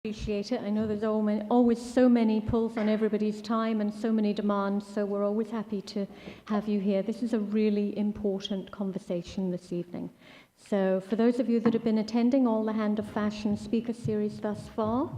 Appreciate it. I know there's always so many pulls on everybody's time and so many demands, so we're always happy to have you here. This is a really important conversation this evening. So for those of you that have been attending all the Hand of Fashion speaker series thus far,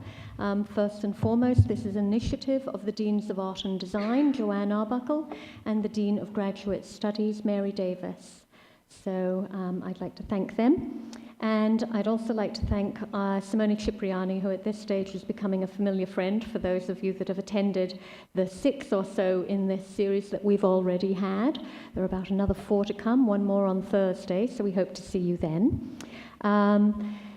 first and foremost, this is an initiative of the Deans of Art and Design, Joanne Arbuckle, and the Dean of Graduate Studies, Mary Davis. So I'd like to thank them. And I'd also like to thank Simone Cipriani, who at this stage is becoming a familiar friend for those of you that have attended the 6 or so in this series that we've already had. There are about another 4 to come, one more on Thursday, so we hope to see you then.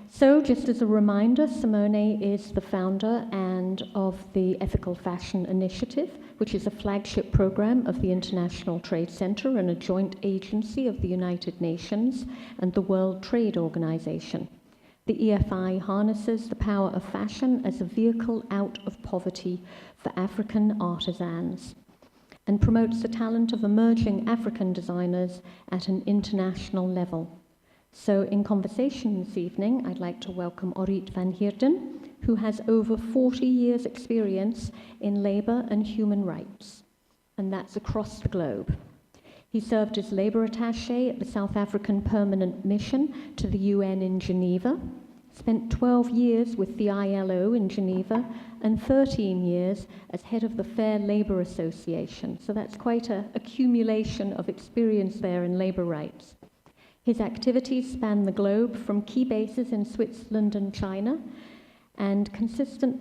So just as a reminder, Simone is the founder and of the Ethical Fashion Initiative, which is a flagship program of the International Trade Center and a joint agency of the United Nations and the World Trade Organization. The EFI harnesses the power of fashion as a vehicle out of poverty for African artisans and promotes the talent of emerging African designers at an international level. So in conversation this evening, I'd like to welcome Orit van Heerden, who has over 40 years' experience in labor and human rights, and that's across the globe. He served as labor attaché at the South African Permanent Mission to the UN in Geneva, spent 12 years with the ILO in Geneva, and 13 years as head of the Fair Labor Association. So that's quite an accumulation of experience there in labor rights. His activities span the globe from key bases in Switzerland and China, and consistently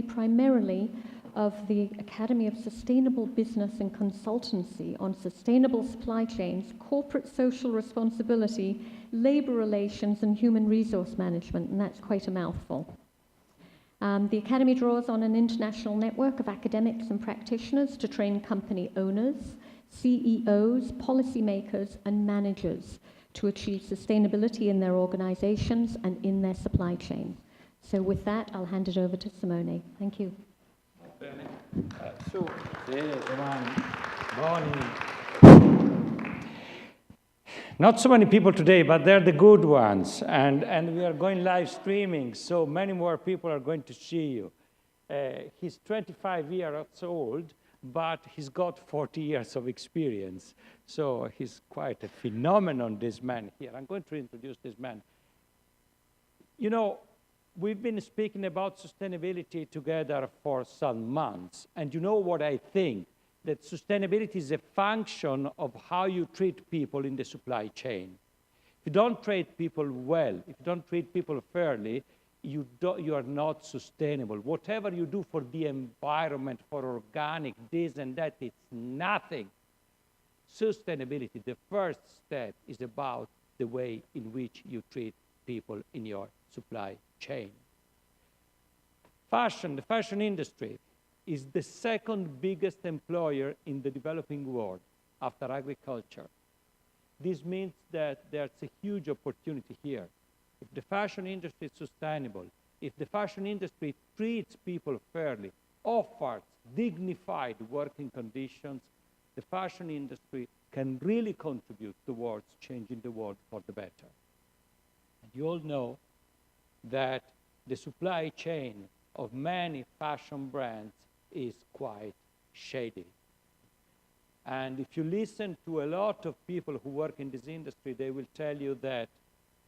primarily of the Academy of Sustainable Business and Consultancy on sustainable supply chains, corporate social responsibility, labor relations, and human resource management, and that's quite a mouthful. The Academy draws on an international network of academics and practitioners to train company owners, CEOs, policymakers, and managers to achieve sustainability in their organizations and in their supply chain. So with that, I'll hand it over to Simone. Thank you. Not so many people today, but they're the good ones. And we are going live streaming, so many more people are going to see you. He's 25 years old, but he's got 40 years of experience. So he's quite a phenomenon, this man here. I'm going to introduce this man. You know, we've been speaking about sustainability together for some months. And you know what I think? That sustainability is a function of how you treat people in the supply chain. If you don't treat people well, if you don't treat people fairly, you are not sustainable. Whatever you do for the environment, for organic, this and that, it's nothing. Sustainability, the first step, is about the way in which you treat people in your supply chain. Fashion, the fashion industry, is the second biggest employer in the developing world after agriculture. This means that there's a huge opportunity here. If the fashion industry is sustainable, if the fashion industry treats people fairly, offers dignified working conditions, the fashion industry can really contribute towards changing the world for the better. And you all know that the supply chain of many fashion brands is quite shady. And if you listen to a lot of people who work in this industry, they will tell you that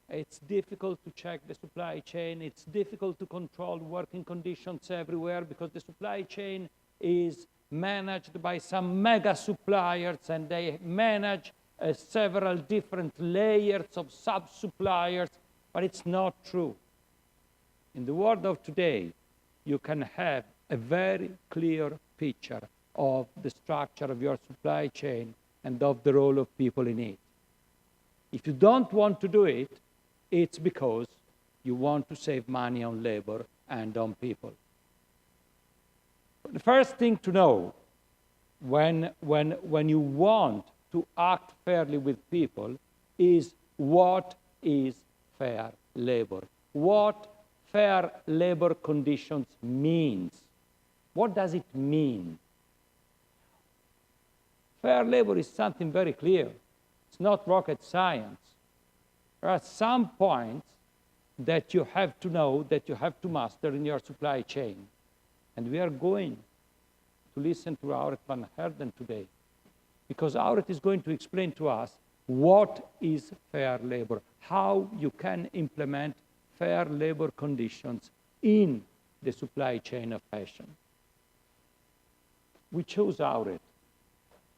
it's difficult to check the supply chain. It's difficult to control working conditions everywhere because the supply chain is managed by some mega suppliers, and they manage several different layers of sub-suppliers, but it's not true. In the world of today, you can have a very clear picture of the structure of your supply chain and of the role of people in it. If you don't want to do it, it's because you want to save money on labor and on people. The first thing to know when you want to act fairly with people is what is fair labor. What fair labor conditions means. What does it mean? Fair labor is something very clear. It's not rocket science. There are some points that you have to know, that you have to master in your supply chain. And we are going to listen to Auret van Herden today, because Auret is going to explain to us what is fair labor, how you can implement fair labor conditions in the supply chain of fashion. We chose Auret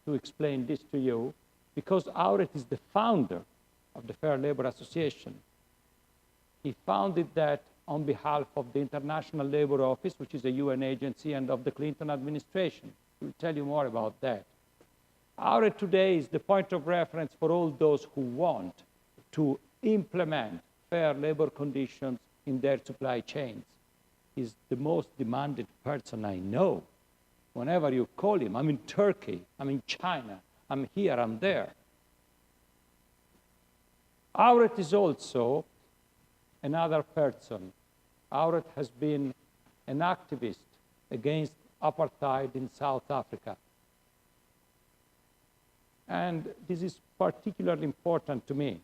to explain this to you because Auret is the founder of the Fair Labor Association. He founded that on behalf of the International Labour Office, which is a UN agency, and of the Clinton administration. We'll tell you more about that. Auret today is the point of reference for all those who want to implement fair labor conditions in their supply chains. He's the most demanded person I know. Whenever you call him, I'm in Turkey, I'm in China, I'm here, I'm there. Auret is also another person. Auret has been an activist against apartheid in South Africa. And this is particularly important to me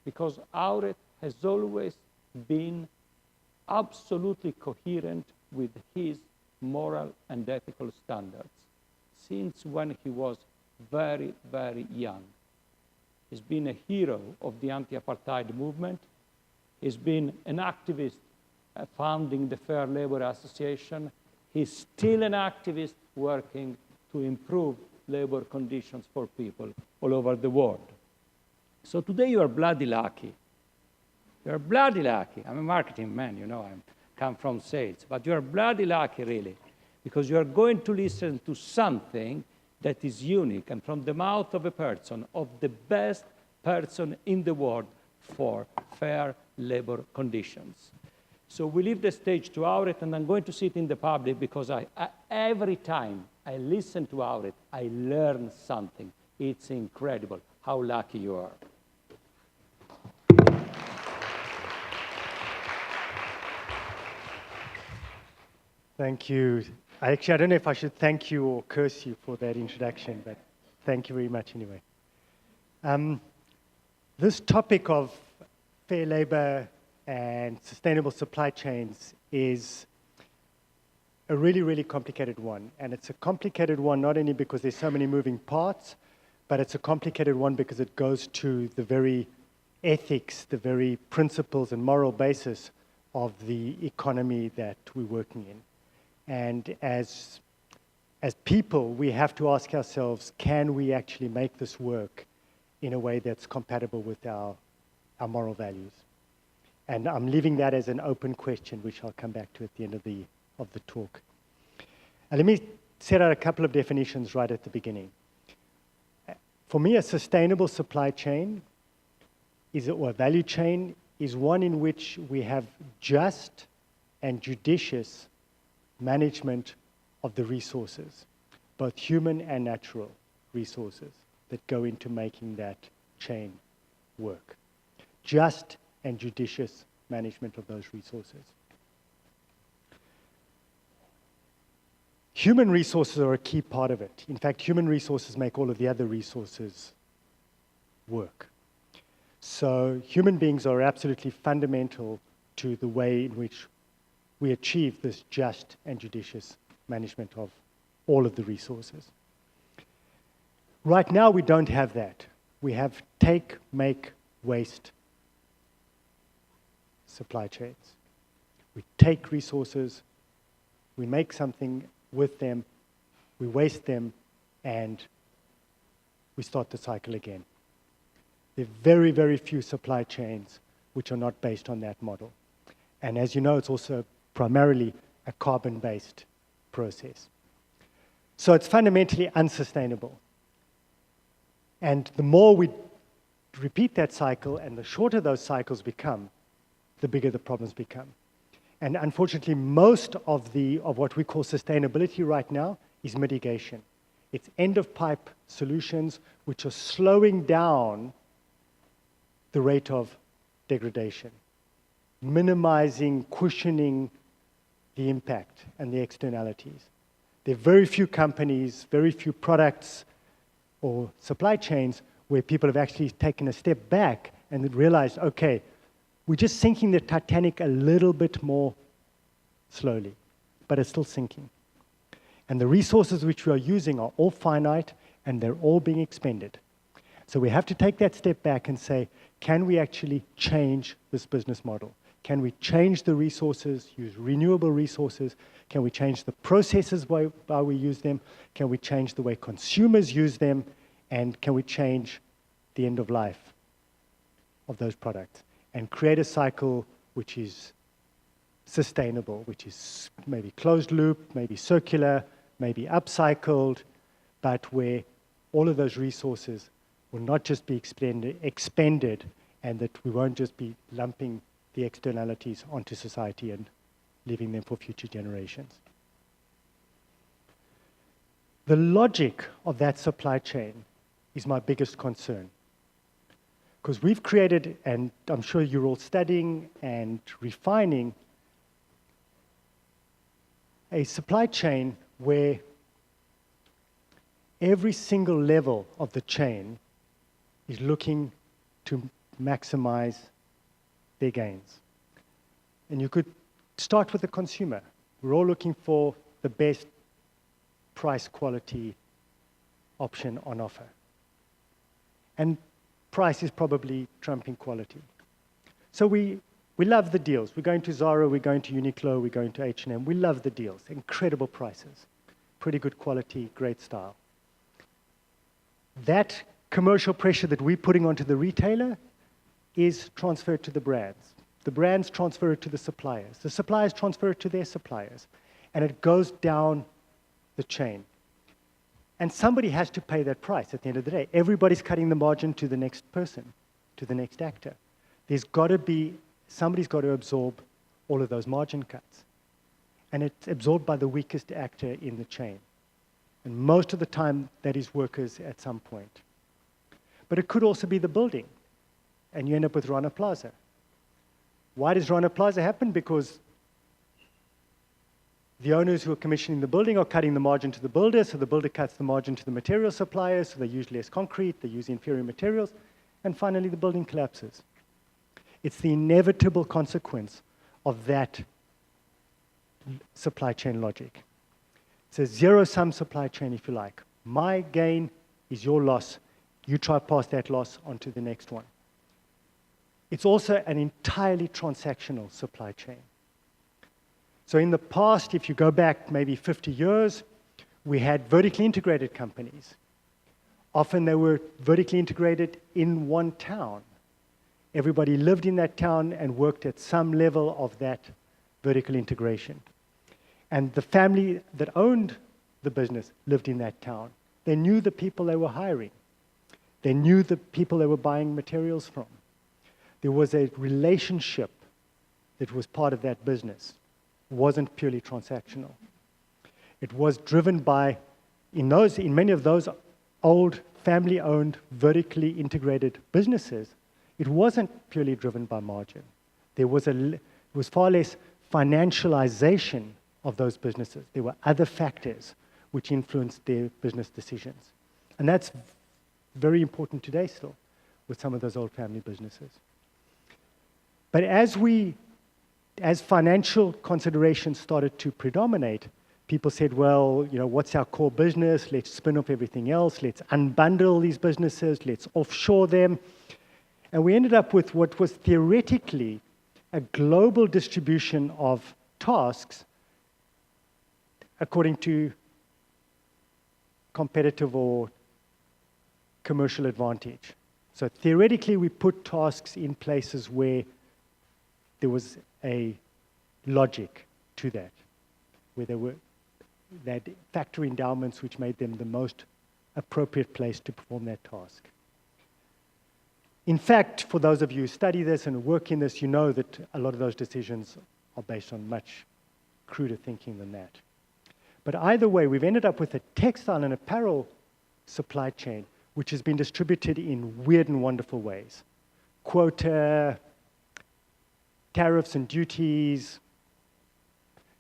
because Auret has always been absolutely coherent with his moral and ethical standards since when he was very, very young. He's been a hero of the anti-apartheid movement. He's been an activist founding the Fair Labor Association. He's still an activist working to improve labor conditions for people all over the world. So today you are bloody lucky. You're bloody lucky. I'm a marketing man, you know, I come from sales, but you're bloody lucky really, because you are going to listen to something that is unique and from the mouth of a person, of the best person in the world for fair labor conditions. So we leave the stage to Auret, and I'm going to sit in the public because every time I listen to Auret, I learn something. It's incredible how lucky you are. Thank you. I don't know if I should thank you or curse you for that introduction, but thank you very much anyway. This topic of fair labor and sustainable supply chains is a really, really complicated one. And it's a complicated one not only because there's so many moving parts, but it's a complicated one because it goes to the very ethics, the very principles and moral basis of the economy that we're working in. And as people, we have to ask ourselves, can we actually make this work in a way that's compatible with our moral values? And I'm leaving that as an open question, which I'll come back to at the end of the talk. And let me set out a couple of definitions right at the beginning. For me, a sustainable supply chain or a value chain is one in which we have just and judicious management of the resources, both human and natural resources that go into making that chain work. Just and judicious management of those resources. Human resources are a key part of it. In fact, human resources make all of the other resources work. So human beings are absolutely fundamental to the way in which we achieve this just and judicious management of all of the resources. Right now, we don't have that. We have take, make, waste supply chains. We take resources, we make something with them, we waste them, and we start the cycle again. There are very, very few supply chains which are not based on that model. And as you know, it's also primarily a carbon-based process. So it's fundamentally unsustainable. And the more we repeat that cycle and the shorter those cycles become, the bigger the problems become. And unfortunately, most of what we call sustainability right now is mitigation. It's end-of-pipe solutions which are slowing down the rate of degradation, minimizing, cushioning the impact and the externalities. There are very few companies, very few products or supply chains where people have actually taken a step back and realized, okay, We're just sinking the Titanic a little bit more slowly, but it's still sinking. And the resources which we are using are all finite, and they're all being expended. So we have to take that step back and say, can we actually change this business model? Can we change the resources, use renewable resources? Can we change the processes by we use them? Can we change the way consumers use them? And can we change the end of life of those products and create a cycle which is sustainable, which is maybe closed loop, maybe circular, maybe upcycled, but where all of those resources will not just be expended, and that we won't just be lumping the externalities onto society and leaving them for future generations. The logic of that supply chain is my biggest concern. Because we've created, and I'm sure you're all studying and refining, a supply chain where every single level of the chain is looking to maximize their gains. And you could start with the consumer. We're all looking for the best price quality option on offer. And price is probably trumping quality. So we love the deals. We're going to Zara, we're going to Uniqlo, we're going to H&M. We love the deals. Incredible prices, pretty good quality, great style. That commercial pressure that we're putting onto the retailer is transferred to the brands. The brands transfer it to the suppliers. The suppliers transfer it to their suppliers. And it goes down the chain. And somebody has to pay that price at the end of the day. Everybody's cutting the margin to the next person, to the next actor. There's got to be, somebody's got to absorb all of those margin cuts. And it's absorbed by the weakest actor in the chain. And most of the time, that is workers at some point. But it could also be the building. And you end up with Rana Plaza. Why does Rana Plaza happen? Because the owners who are commissioning the building are cutting the margin to the builder, so the builder cuts the margin to the material suppliers, so they use less concrete, they use inferior materials, and finally the building collapses. It's the inevitable consequence of that supply chain logic. It's a zero-sum supply chain, if you like. My gain is your loss. You try to pass that loss on to the next one. It's also an entirely transactional supply chain. So in the past, if you go back maybe 50 years, we had vertically integrated companies. Often they were vertically integrated in one town. Everybody lived in that town and worked at some level of that vertical integration. And the family that owned the business lived in that town. They knew the people they were hiring. They knew the people they were buying materials from. There was a relationship that was part of that business. It wasn't purely transactional. It was driven by, in many of those old family-owned, vertically integrated businesses, it wasn't purely driven by margin. It was far less financialization of those businesses. There were other factors which influenced their business decisions. And that's very important today still with some of those old family businesses. But as financial considerations started to predominate, people said, well, what's our core business? Let's spin off everything else. Let's unbundle these businesses. Let's offshore them. And we ended up with what was theoretically a global distribution of tasks according to competitive or commercial advantage. So theoretically, we put tasks in places where there was a logic to that, where they had factor endowments which made them the most appropriate place to perform that task. In fact, for those of you who study this and work in this, you know that a lot of those decisions are based on much cruder thinking than that. But either way, we've ended up with a textile and apparel supply chain which has been distributed in weird and wonderful ways. Quota, tariffs and duties,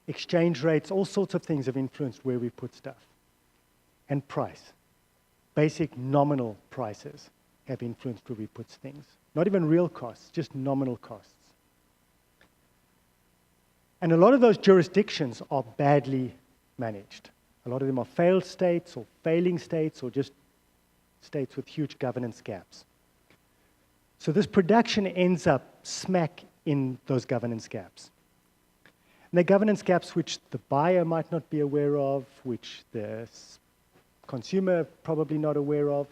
exchange rates, all sorts of things have influenced where we put stuff. And price. Basic nominal prices have influenced where we put things. Not even real costs, just nominal costs. And a lot of those jurisdictions are badly managed. A lot of them are failed states or failing states or just states with huge governance gaps. So this production ends up smack in those governance gaps. And they're governance gaps which the buyer might not be aware of, which the consumer probably not aware of.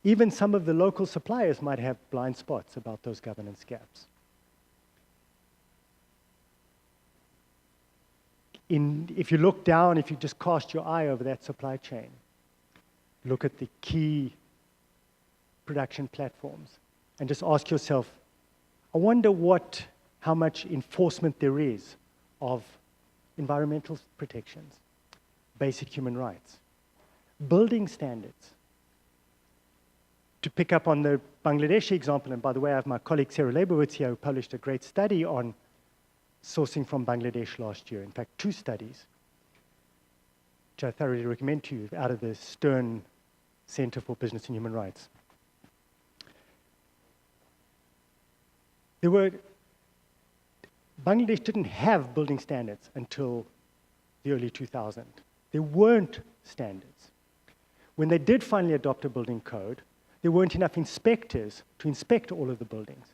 Even some of the local suppliers might have blind spots about those governance gaps. If you look down, if you just cast your eye over that supply chain, look at the key production platforms and just ask yourself, I wonder how much enforcement there is of environmental protections, basic human rights, building standards. To pick up on the Bangladeshi example, and by the way, I have my colleague Sarah Leibowitz here who published a great study on sourcing from Bangladesh last year. In fact, 2 studies, which I thoroughly recommend to you, out of the Stern Center for Business and Human Rights. Bangladesh didn't have building standards until the early 2000s. There weren't standards. When they did finally adopt a building code, there weren't enough inspectors to inspect all of the buildings.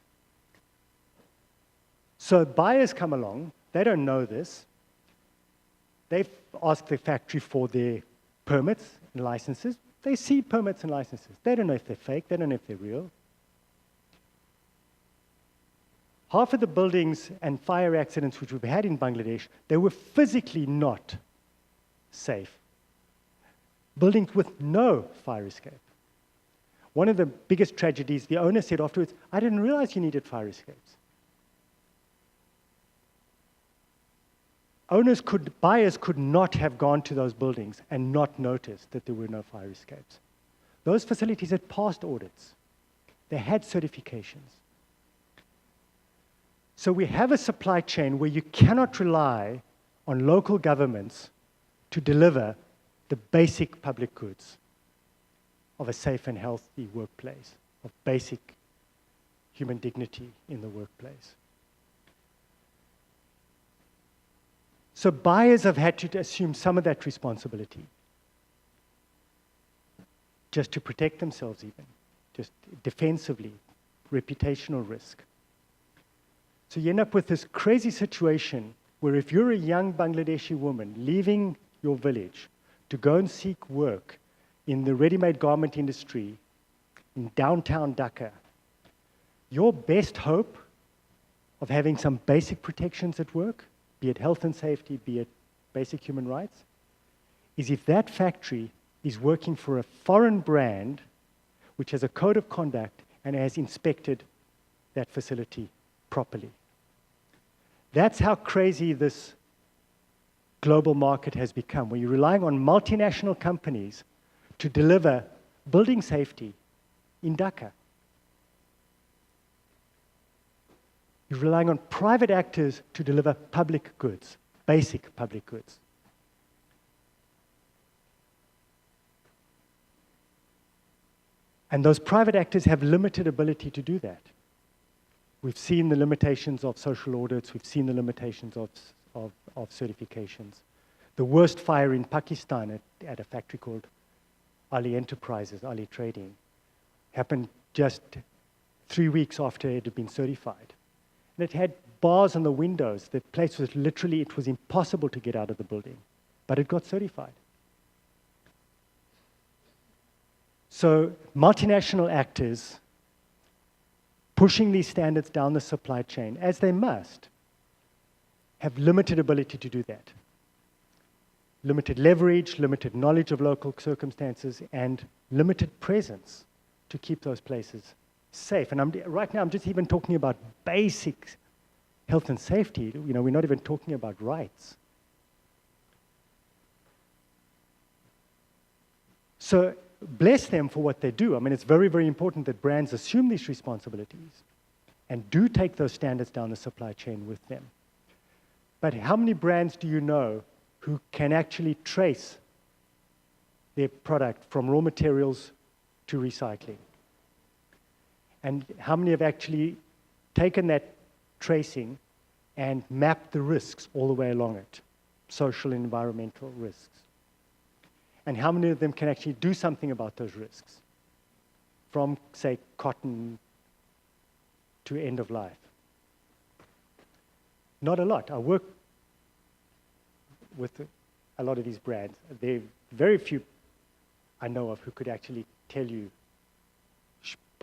So buyers come along, they don't know this. They've asked the factory for their permits and licenses. They see permits and licenses. They don't know if they're fake, they don't know if they're real. Half of the buildings and fire accidents which we've had in Bangladesh, they were physically not safe. Buildings with no fire escape. One of the biggest tragedies, the owner said afterwards, I didn't realize you needed fire escapes. Buyers could not have gone to those buildings and not noticed that there were no fire escapes. Those facilities had passed audits. They had certifications. So we have a supply chain where you cannot rely on local governments to deliver the basic public goods of a safe and healthy workplace, of basic human dignity in the workplace. So buyers have had to assume some of that responsibility just to protect themselves even, just defensively, reputational risk. So you end up with this crazy situation where if you're a young Bangladeshi woman leaving your village to go and seek work in the ready-made garment industry in downtown Dhaka, your best hope of having some basic protections at work, be it health and safety, be it basic human rights, is if that factory is working for a foreign brand which has a code of conduct and has inspected that facility properly. That's how crazy this global market has become, where you're relying on multinational companies to deliver building safety in Dhaka. You're relying on private actors to deliver public goods, basic public goods. And those private actors have limited ability to do that. We've seen the limitations of social audits, we've seen the limitations of certifications. The worst fire in Pakistan at a factory called Ali Enterprises, Ali Trading, happened just 3 weeks after it had been certified. And it had bars on the windows. The place was literally, it was impossible to get out of the building, but it got certified. So multinational actors pushing these standards down the supply chain, as they must, have limited ability to do that. Limited leverage, limited knowledge of local circumstances, and limited presence to keep those places safe. And right now, I'm just even talking about basic health and safety. You know, we're not even talking about rights. So bless them for what they do. I mean, it's very, very important that brands assume these responsibilities and do take those standards down the supply chain with them. But how many brands do you know who can actually trace their product from raw materials to recycling? And how many have actually taken that tracing and map the risks all the way along it, social and environmental risks. And how many of them can actually do something about those risks from, say, cotton to end of life? Not a lot. I work with a lot of these brands. There are very few I know of who could actually tell you,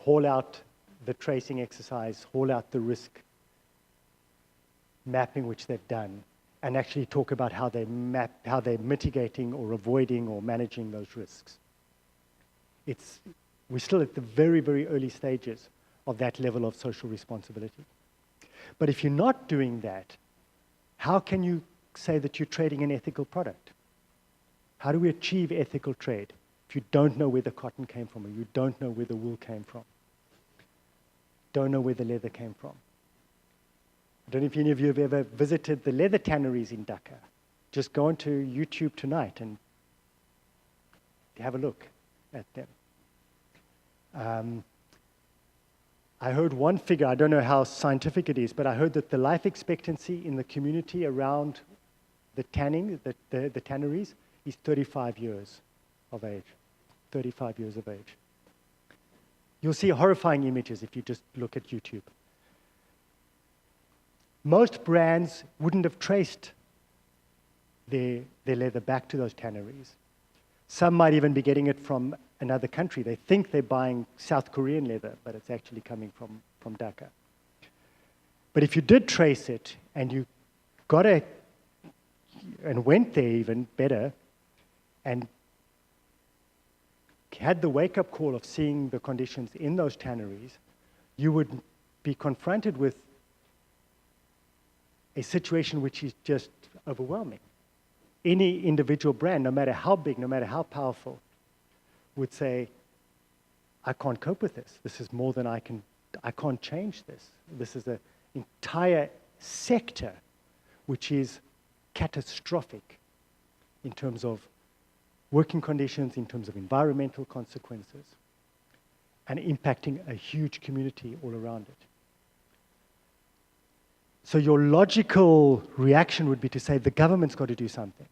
haul out the tracing exercise, haul out the risk mapping which they've done, and actually talk about how they're mitigating or avoiding or managing those risks. We're still at the very, very early stages of that level of social responsibility. But if you're not doing that, how can you say that you're trading an ethical product? How do we achieve ethical trade if you don't know where the cotton came from, or you don't know where the wool came from, don't know where the leather came from? I don't know if any of you have ever visited the leather tanneries in Dhaka. Just go onto YouTube tonight and have a look at them. I heard one figure, I don't know how scientific it is, but I heard that the life expectancy in the community around the tanning, the tanneries, is 35 years of age. 35 years of age. You'll see horrifying images if you just look at YouTube. Most brands wouldn't have traced their leather back to those tanneries. Some might even be getting it from another country. They think they're buying South Korean leather, but it's actually coming from Dhaka. But if you did trace it and you got it and went there even better and had the wake-up call of seeing the conditions in those tanneries, you would be confronted with a situation which is just overwhelming. Any individual brand, no matter how big, no matter how powerful, would say, I can't cope with this. This is more than I can't change this. This is an entire sector which is catastrophic in terms of working conditions, in terms of environmental consequences, and impacting a huge community all around it. So your logical reaction would be to say the government's got to do something.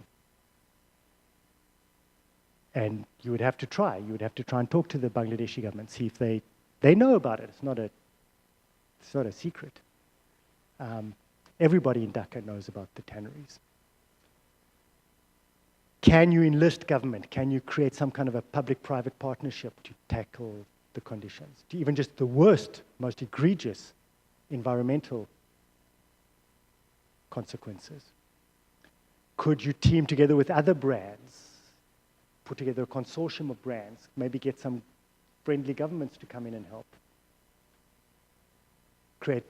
And you would have to try. You would have to try and talk to the Bangladeshi government, see if they know about it. It's not a secret. Everybody in Dhaka knows about the tanneries. Can you enlist government? Can you create some kind of a public-private partnership to tackle the conditions, to even just the worst, most egregious environmental consequences? Could you team together with other brands, put together a consortium of brands, maybe get some friendly governments to come in and help? Create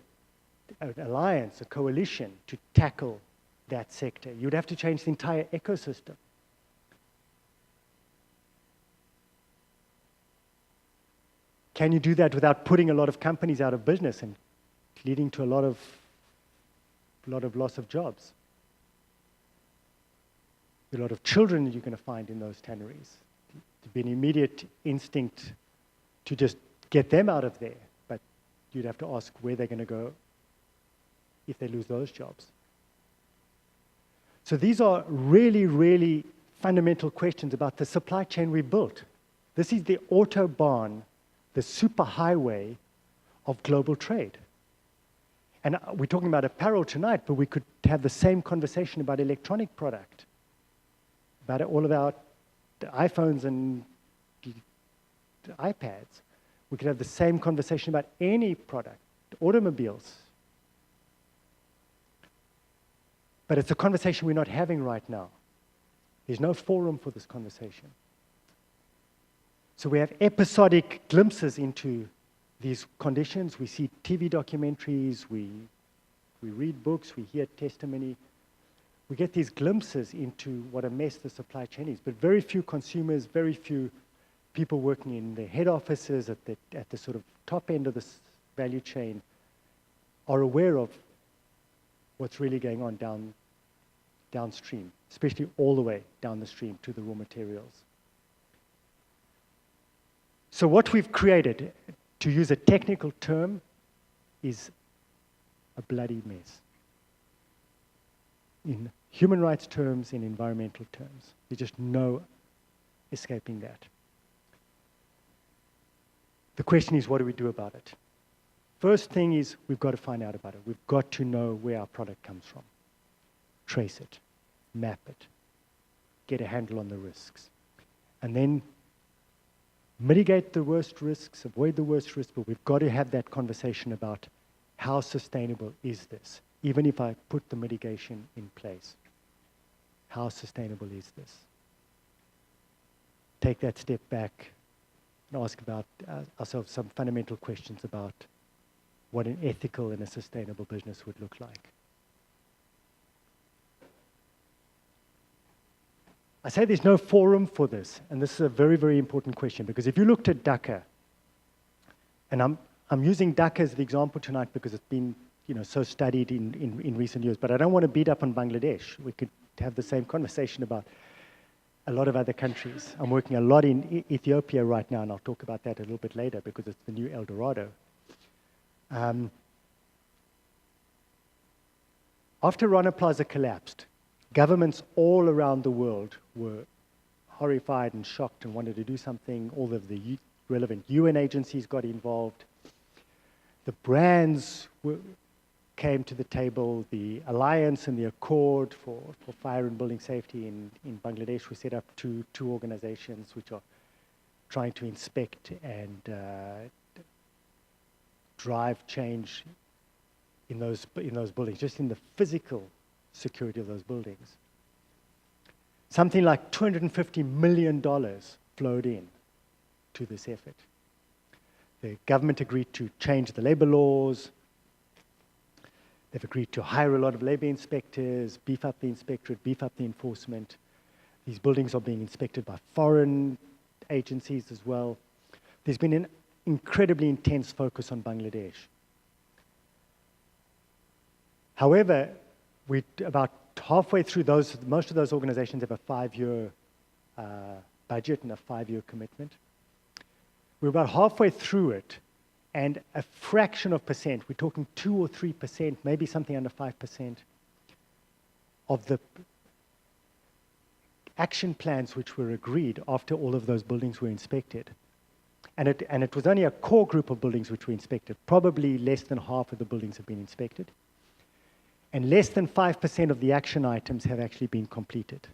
an alliance, a coalition to tackle that sector. You'd have to change the entire ecosystem. Can you do that without putting a lot of companies out of business and leading to a lot of loss of jobs? A lot of children that you're going to find in those tanneries. There'd be an immediate instinct to just get them out of there, but you'd have to ask where they're going to go if they lose those jobs. So these are really, really fundamental questions about the supply chain we built. This is the autobahn, the superhighway of global trade. And we're talking about apparel tonight, but we could have the same conversation about electronic product, about all of our iPhones and iPads. We could have the same conversation about any product, automobiles. But it's a conversation we're not having right now. There's no forum for this conversation. So we have episodic glimpses into these conditions. We see TV documentaries, we read books, we hear testimony. We get these glimpses into what a mess the supply chain is, but very few consumers, very few people working in the head offices at the sort of top end of this value chain are aware of what's really going on downstream, especially all the way down the stream to the raw materials. So what we've created, to use a technical term, is a bloody mess. in human rights terms, in environmental terms. There's just no escaping that. The question is, what do we do about it? First thing is, we've got to find out about it. We've got to know where our product comes from. Trace it, map it, get a handle on the risks. And then mitigate the worst risks, avoid the worst risks, but we've got to have that conversation about how sustainable is this, even if I put the mitigation in place. How sustainable is this? Take that step back and ask about ourselves some fundamental questions about what an ethical and a sustainable business would look like. I say there's no forum for this, and this is a very, very important question, because if you looked at Dhaka, and I'm using Dhaka as the example tonight because it's been so studied in recent years, but I don't want to beat up on Bangladesh. We could have the same conversation about a lot of other countries. I'm working a lot in Ethiopia right now, and I'll talk about that a little bit later because it's the new El Dorado. After Rana Plaza collapsed, governments all around the world were horrified and shocked and wanted to do something. All of the relevant UN agencies got involved. The brands came to the table. The Alliance and the Accord for Fire and Building Safety in Bangladesh, we set up two organizations which are trying to inspect and drive change in those buildings, just in the physical security of those buildings. Something like $250 million flowed in to this effort. The government agreed to change the labor laws. They've agreed to hire a lot of labor inspectors, beef up the inspectorate, beef up the enforcement. These buildings are being inspected by foreign agencies as well. There's been an incredibly intense focus on Bangladesh. However, we're about halfway through those. Most of those organizations have a 5-year budget and a 5-year commitment. We're about halfway through it, and a fraction of percent, we're talking 2 or 3%, maybe something under 5%, of the action plans which were agreed after all of those buildings were inspected. And it was only a core group of buildings which were inspected. Probably less than half of the buildings have been inspected. And less than 5% of the action items have actually been completed.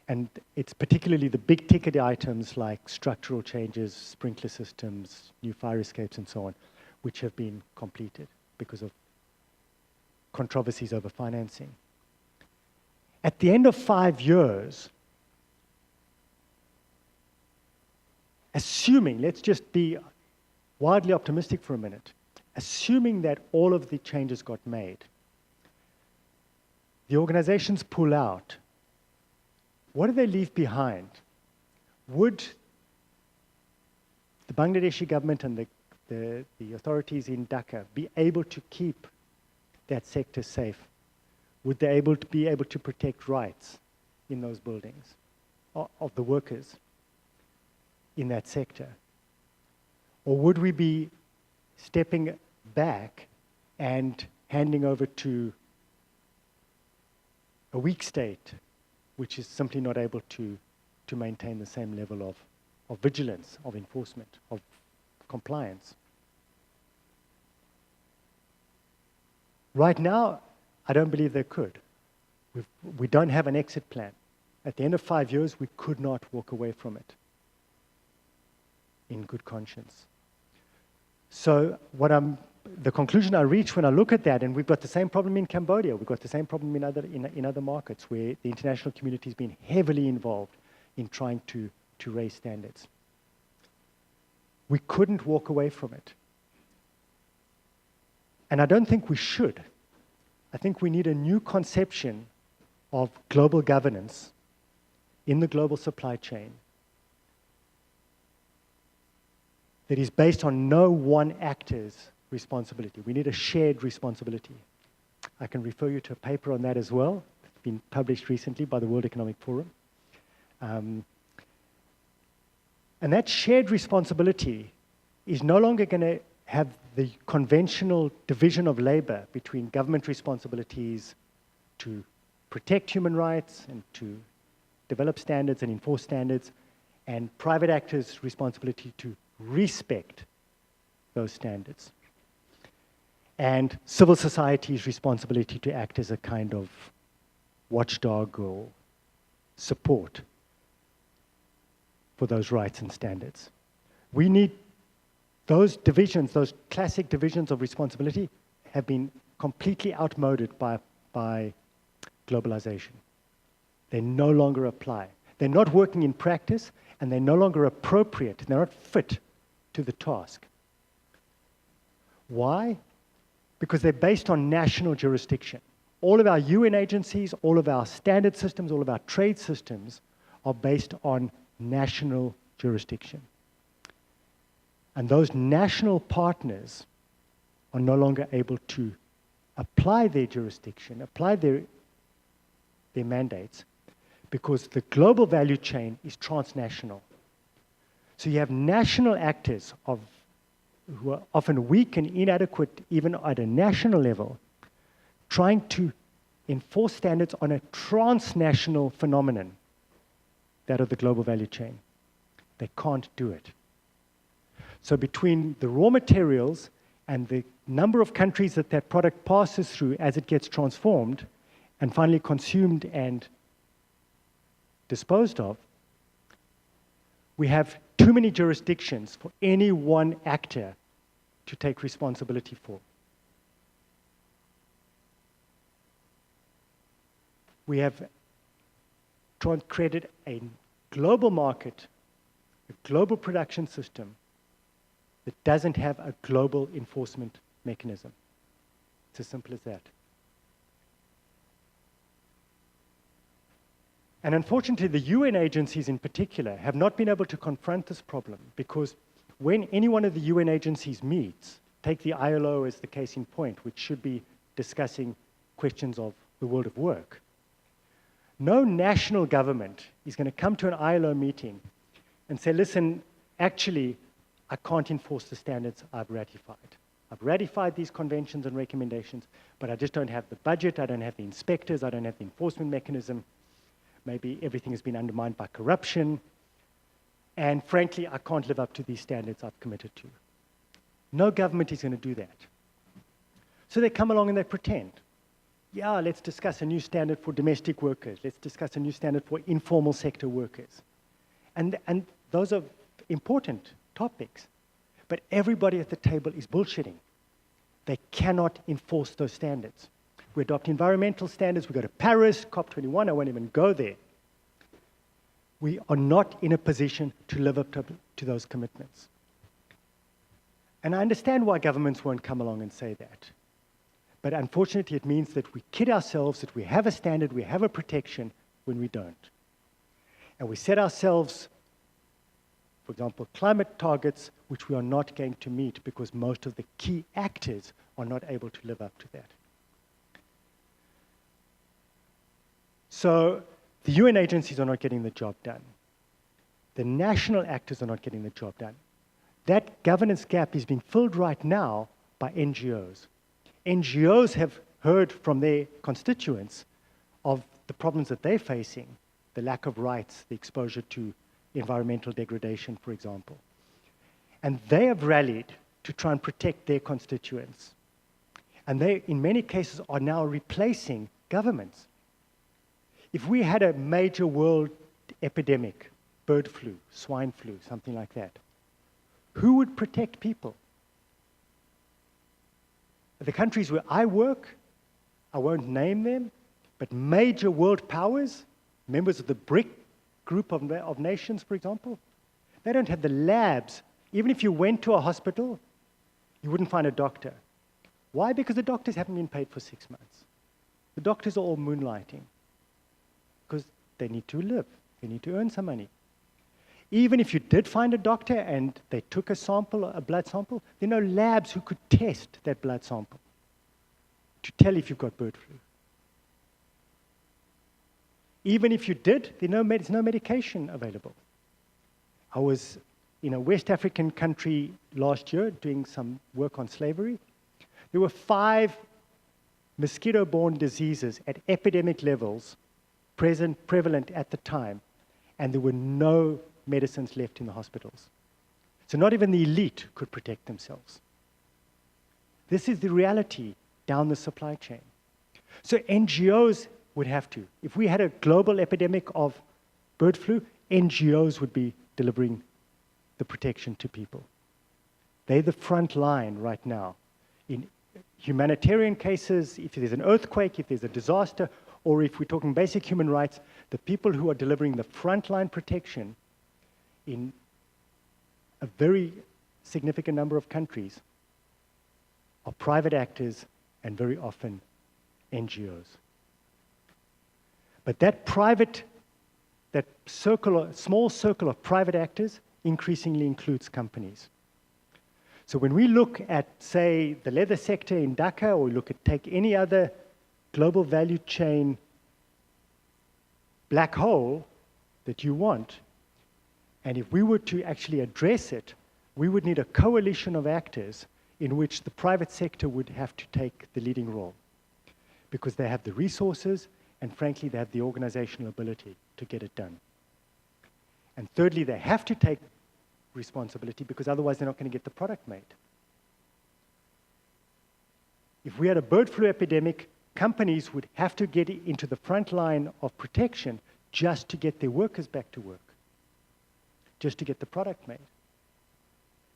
And it's particularly the big ticket items like structural changes, sprinkler systems, new fire escapes and so on, which have been completed because of controversies over financing. At the end of 5 years, assuming, let's just be wildly optimistic for a minute, assuming that all of the changes got made, the organizations pull out, what do they leave behind? Would the Bangladeshi government and the authorities in Dhaka be able to keep that sector safe? Would they be able to protect rights in those buildings of the workers in that sector? Or would we be stepping back and handing over to a weak state which is simply not able to maintain the same level of vigilance, of enforcement, of compliance? Right now, I don't believe they could. We don't have an exit plan. At the end of 5 years, we could not walk away from it in good conscience. So the conclusion I reach when I look at that, and we've got the same problem in Cambodia, we've got the same problem in other markets where the international community has been heavily involved in trying to raise standards. We couldn't walk away from it. And I don't think we should. I think we need a new conception of global governance in the global supply chain that is based on no one actor's responsibility. We need a shared responsibility. I can refer you to a paper on that as well. It's been published recently by the World Economic Forum. And that shared responsibility is no longer going to have the conventional division of labor between government responsibilities, to protect human rights and to develop standards and enforce standards, and private actors' responsibility to respect those standards. And civil society's responsibility to act as a kind of watchdog or support for those rights and standards. We need those divisions, those classic divisions of responsibility have been completely outmoded by globalization. They no longer apply. They're not working in practice, and they're no longer appropriate. They're not fit to the task. Why? Because they're based on national jurisdiction. All of our UN agencies, all of our standard systems, all of our trade systems are based on national jurisdiction. And those national partners are no longer able to apply their jurisdiction, apply their mandates, because the global value chain is transnational. So you have national actors who are often weak and inadequate even at a national level, trying to enforce standards on a transnational phenomenon, that of the global value chain. They can't do it. So between the raw materials and the number of countries that that product passes through as it gets transformed and finally consumed and disposed of, we have too many jurisdictions for any one actor to take responsibility for. We have created a global market, a global production system that doesn't have a global enforcement mechanism. It's as simple as that. And unfortunately, the UN agencies in particular have not been able to confront this problem, because when any one of the UN agencies meets, take the ILO as the case in point, which should be discussing questions of the world of work, no national government is going to come to an ILO meeting and say, listen, actually, I can't enforce the standards I've ratified. I've ratified these conventions and recommendations, but I just don't have the budget, I don't have the inspectors, I don't have the enforcement mechanism. Maybe everything has been undermined by corruption, and frankly, I can't live up to these standards I've committed to. No government is going to do that. So they come along and they pretend. Yeah, let's discuss a new standard for domestic workers. Let's discuss a new standard for informal sector workers. And those are important topics. But everybody at the table is bullshitting. They cannot enforce those standards. We adopt environmental standards. We go to Paris, COP21. I won't even go there. We are not in a position to live up to those commitments. And I understand why governments won't come along and say that. But unfortunately, it means that we kid ourselves that we have a standard, we have a protection, when we don't. And we set ourselves, for example, climate targets, which we are not going to meet because most of the key actors are not able to live up to that. So the UN agencies are not getting the job done. The national actors are not getting the job done. That governance gap is being filled right now by NGOs. NGOs have heard from their constituents of the problems that they're facing, the lack of rights, the exposure to environmental degradation, for example. And they have rallied to try and protect their constituents. And they, in many cases, are now replacing governments. If we had a major world epidemic, bird flu, swine flu, something like that, who would protect people? The countries where I work, I won't name them, but major world powers, members of the BRIC group of nations, for example, they don't have the labs. Even if you went to a hospital, you wouldn't find a doctor. Why? Because the doctors haven't been paid for 6 months. The doctors are all moonlighting because they need to live. They need to earn some money. Even if you did find a doctor and they took a sample, a blood sample, there are no labs who could test that blood sample to tell if you've got bird flu. Even if you did, there's no medication available. I was in a West African country last year doing some work on slavery. There were 5 mosquito-borne diseases at epidemic levels prevalent at the time, and there were no medicines left in the hospitals. So not even the elite could protect themselves. This is the reality down the supply chain. So NGOs would have to. If we had a global epidemic of bird flu, NGOs would be delivering the protection to people. They're the front line right now. In humanitarian cases, if there's an earthquake, if there's a disaster, or if we're talking basic human rights, the people who are delivering the frontline protection in a very significant number of countries are private actors and very often NGOs. But that small circle of private actors increasingly includes companies. So when we look at, say, the leather sector in Dhaka, or we look at take any other global value chain black hole that you want, and if we were to actually address it, we would need a coalition of actors in which the private sector would have to take the leading role, because they have the resources and frankly they have the organizational ability to get it done. And thirdly, they have to take responsibility because otherwise they're not going to get the product made. If we had a bird flu epidemic, companies would have to get into the front line of protection just to get their workers back to work, just to get the product made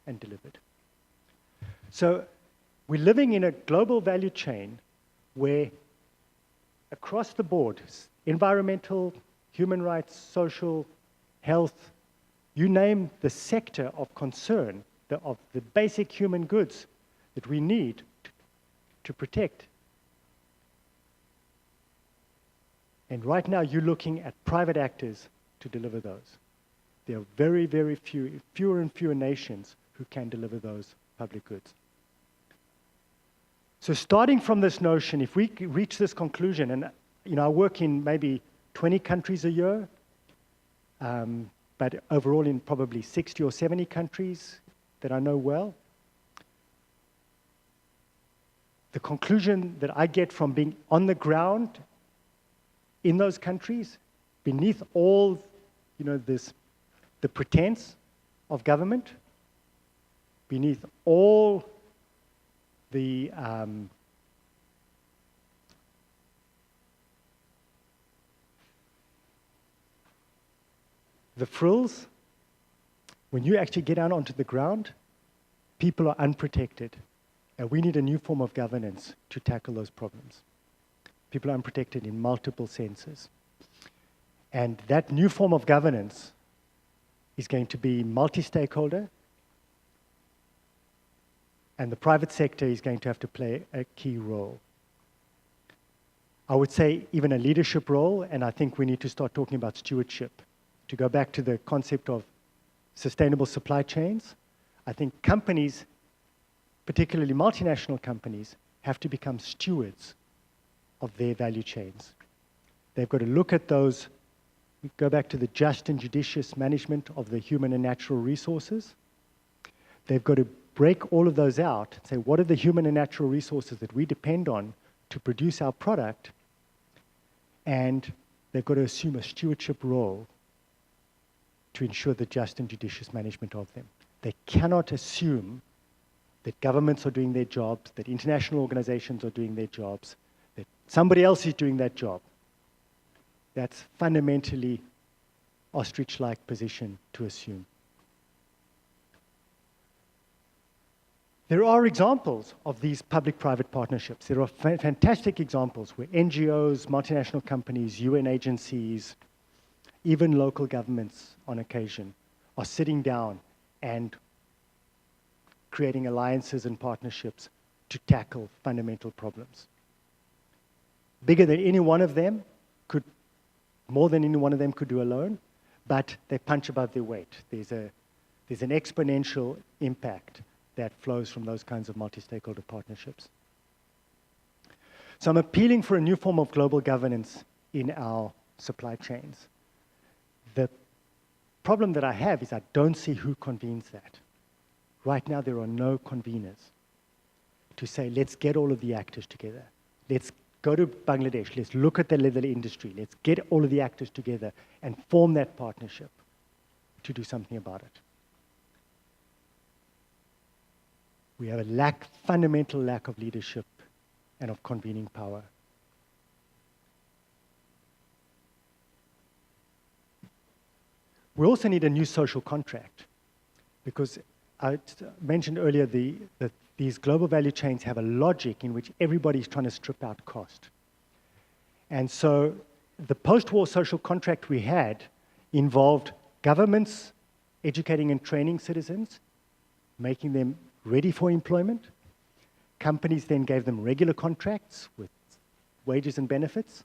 and delivered. So we're living in a global value chain where across the board, environmental, human rights, social, health, you name the sector of concern, of the basic human goods that we need to protect. And right now you're looking at private actors to deliver those. There are very, very fewer and fewer nations who can deliver those public goods. So starting from this notion, if we reach this conclusion, and I work in maybe 20 countries a year, but overall in probably 60 or 70 countries that I know well. The conclusion that I get from being on the ground in those countries, beneath all, the pretense of government, beneath all the frills, when you actually get out onto the ground, people are unprotected. And we need a new form of governance to tackle those problems. People are unprotected in multiple senses. And that new form of governance is going to be multi-stakeholder, and the private sector is going to have to play a key role. I would say even a leadership role, and I think we need to start talking about stewardship. To go back to the concept of sustainable supply chains, I think companies, particularly multinational companies, have to become stewards of their value chains. They've got to look at those, go back to the just and judicious management of the human and natural resources. They've got to break all of those out and say, what are the human and natural resources that we depend on to produce our product? And they've got to assume a stewardship role to ensure the just and judicious management of them. They cannot assume that governments are doing their jobs, that international organizations are doing their jobs, that somebody else is doing that job. That's fundamentally ostrich-like position to assume. There are examples of these public-private partnerships. There are fantastic examples where NGOs, multinational companies, UN agencies, even local governments on occasion are sitting down and creating alliances and partnerships to tackle fundamental problems. Bigger than any one of them could, more than any one of them could do alone, but they punch above their weight. There's an exponential impact that flows from those kinds of multi-stakeholder partnerships. So I'm appealing for a new form of global governance in our supply chains. The problem that I have is I don't see who convenes that. Right now, there are no conveners to say, let's get all of the actors together. Let's go to Bangladesh. Let's look at the leather industry. Let's get all of the actors together and form that partnership to do something about it. We have a fundamental lack of leadership and of convening power. We also need a new social contract, because I mentioned earlier that these global value chains have a logic in which everybody's trying to strip out cost. And so the post-war social contract we had involved governments educating and training citizens, making them ready for employment. Companies then gave them regular contracts with wages and benefits.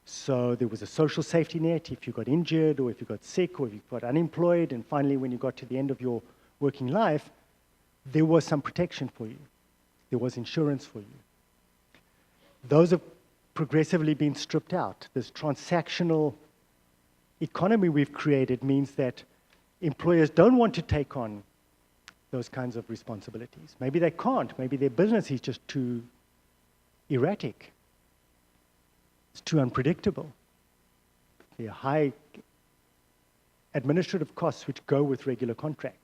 So there was a social safety net if you got injured, or if you got sick, or if you got unemployed, and finally when you got to the end of your working life, there was some protection for you. There was insurance for you. Those have progressively been stripped out. This transactional economy we've created means that employers don't want to take on those kinds of responsibilities. Maybe they can't. Maybe their business is just too erratic. It's too unpredictable. There are high administrative costs which go with regular contracts.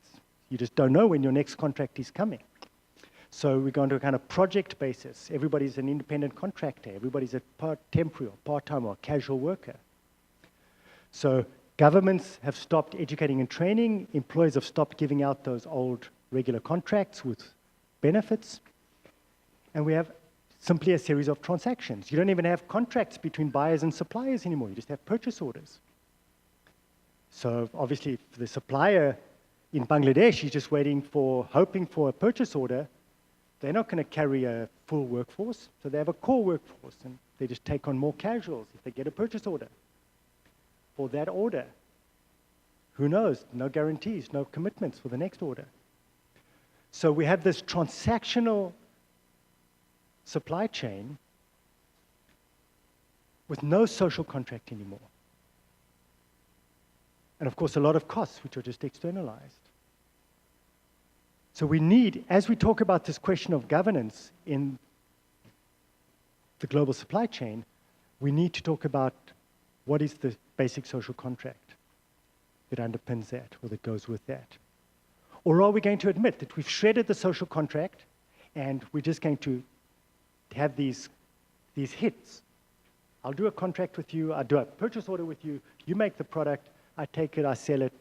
You just don't know when your next contract is coming. So we go into a kind of project basis. Everybody's an independent contractor. Everybody's a temporary or part-time or casual worker. So governments have stopped educating and training. Employers have stopped giving out those old regular contracts with benefits. And we have simply a series of transactions. You don't even have contracts between buyers and suppliers anymore. You just have purchase orders. So obviously, if the supplier in Bangladesh is just hoping for a purchase order, they're not going to carry a full workforce. So they have a core workforce, and they just take on more casuals if they get a purchase order for that order. Who knows? No guarantees, no commitments for the next order. So we have this transactional supply chain with no social contract anymore. And of course, a lot of costs which are just externalized. So we need, as we talk about this question of governance in the global supply chain, we need to talk about what is the basic social contract that underpins that or that goes with that. Or are we going to admit that we've shredded the social contract and we're just going to have these hits? I'll do a contract with you, I'll do a purchase order with you, you make the product, I take it, I sell it,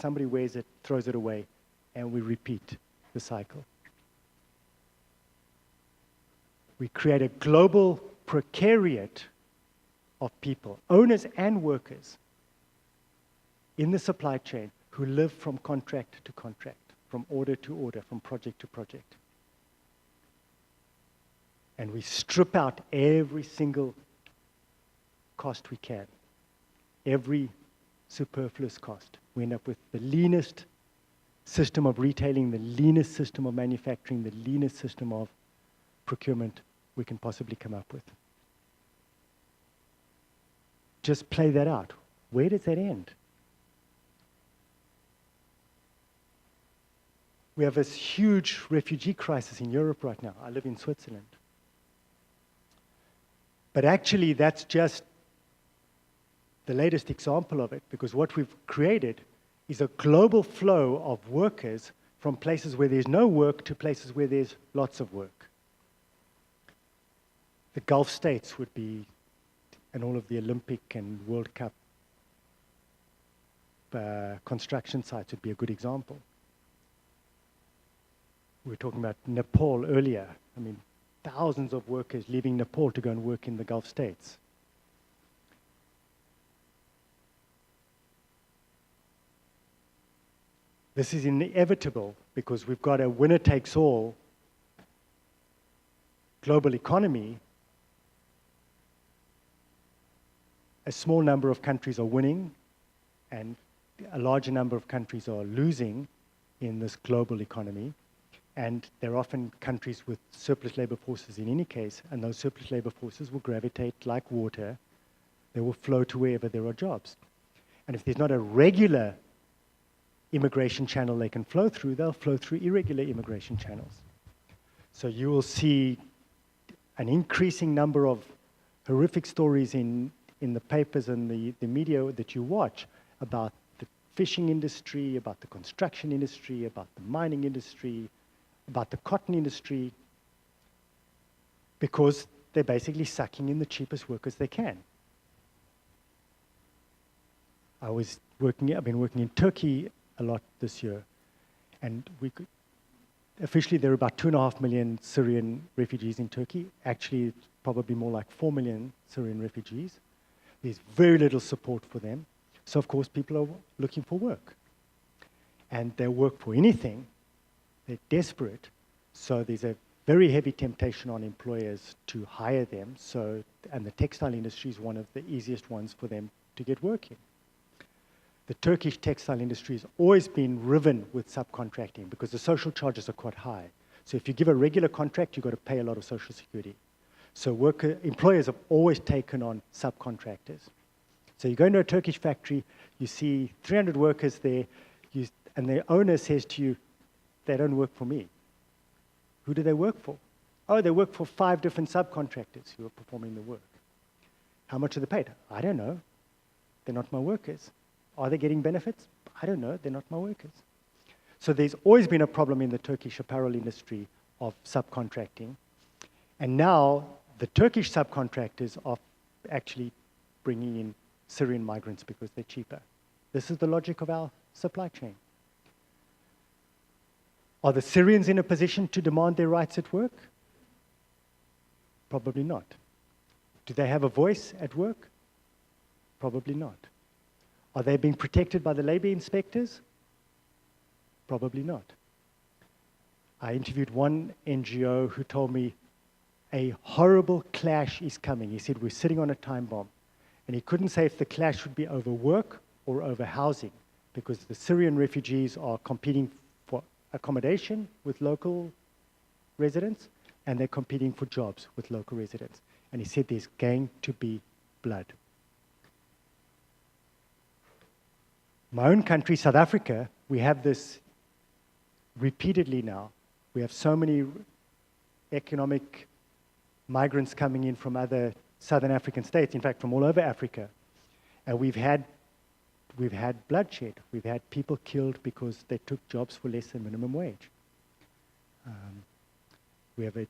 somebody wears it, throws it away, and we repeat the cycle. We create a global precariat of people, owners and workers, in the supply chain who live from contract to contract, from order to order, from project to project. And we strip out every single cost we can, every superfluous cost. We end up with the leanest system of retailing, the leanest system of manufacturing, the leanest system of procurement we can possibly come up with. Just play that out. Where does that end? We have this huge refugee crisis in Europe right now. I live in Switzerland. But actually, that's just the latest example of it, because what we've created is a global flow of workers from places where there's no work to places where there's lots of work. The Gulf states would be, and all of the Olympic and World Cup construction sites would be a good example. We were talking about Nepal earlier. I mean, thousands of workers leaving Nepal to go and work in the Gulf states. This is inevitable because we've got a winner-takes-all global economy. A small number of countries are winning, and a larger number of countries are losing in this global economy. And they're often countries with surplus labor forces in any case, and those surplus labor forces will gravitate like water. They will flow to wherever there are jobs. And if there's not a regular immigration channel they can flow through, they'll flow through irregular immigration channels. So you will see an increasing number of horrific stories in the papers and the media that you watch about the fishing industry, about the construction industry, about the mining industry, about the cotton industry, because they're basically sucking in the cheapest workers they can. I've been working in Turkey a lot this year, and officially there are about 2.5 million Syrian refugees in Turkey. Actually, it's probably more like 4 million Syrian refugees. There's very little support for them. So of course, people are looking for work. And they'll work for anything. They're desperate. So there's a very heavy temptation on employers to hire them. And the textile industry is one of the easiest ones for them to get work in. The Turkish textile industry has always been riven with subcontracting because the social charges are quite high. So if you give a regular contract, you've got to pay a lot of social security. So employers have always taken on subcontractors. So you go into a Turkish factory, you see 300 workers there, and the owner says to you, they don't work for me. Who do they work for? Oh, they work for 5 different subcontractors who are performing the work. How much are they paid? I don't know. They're not my workers. Are they getting benefits? I don't know. They're not my workers. So there's always been a problem in the Turkish apparel industry of subcontracting. And now the Turkish subcontractors are actually bringing in Syrian migrants because they're cheaper. This is the logic of our supply chain. Are the Syrians in a position to demand their rights at work? Probably not. Do they have a voice at work? Probably not. Are they being protected by the labor inspectors? Probably not. I interviewed one NGO who told me a horrible clash is coming. He said, we're sitting on a time bomb. And he couldn't say if the clash would be over work or over housing, because the Syrian refugees are competing for accommodation with local residents, and they're competing for jobs with local residents. And he said there's going to be blood. My own country, South Africa, we have this repeatedly now. We have so many economic migrants coming in from other Southern African states, in fact, from all over Africa. And we've had bloodshed. We've had people killed because they took jobs for less than minimum wage. We have a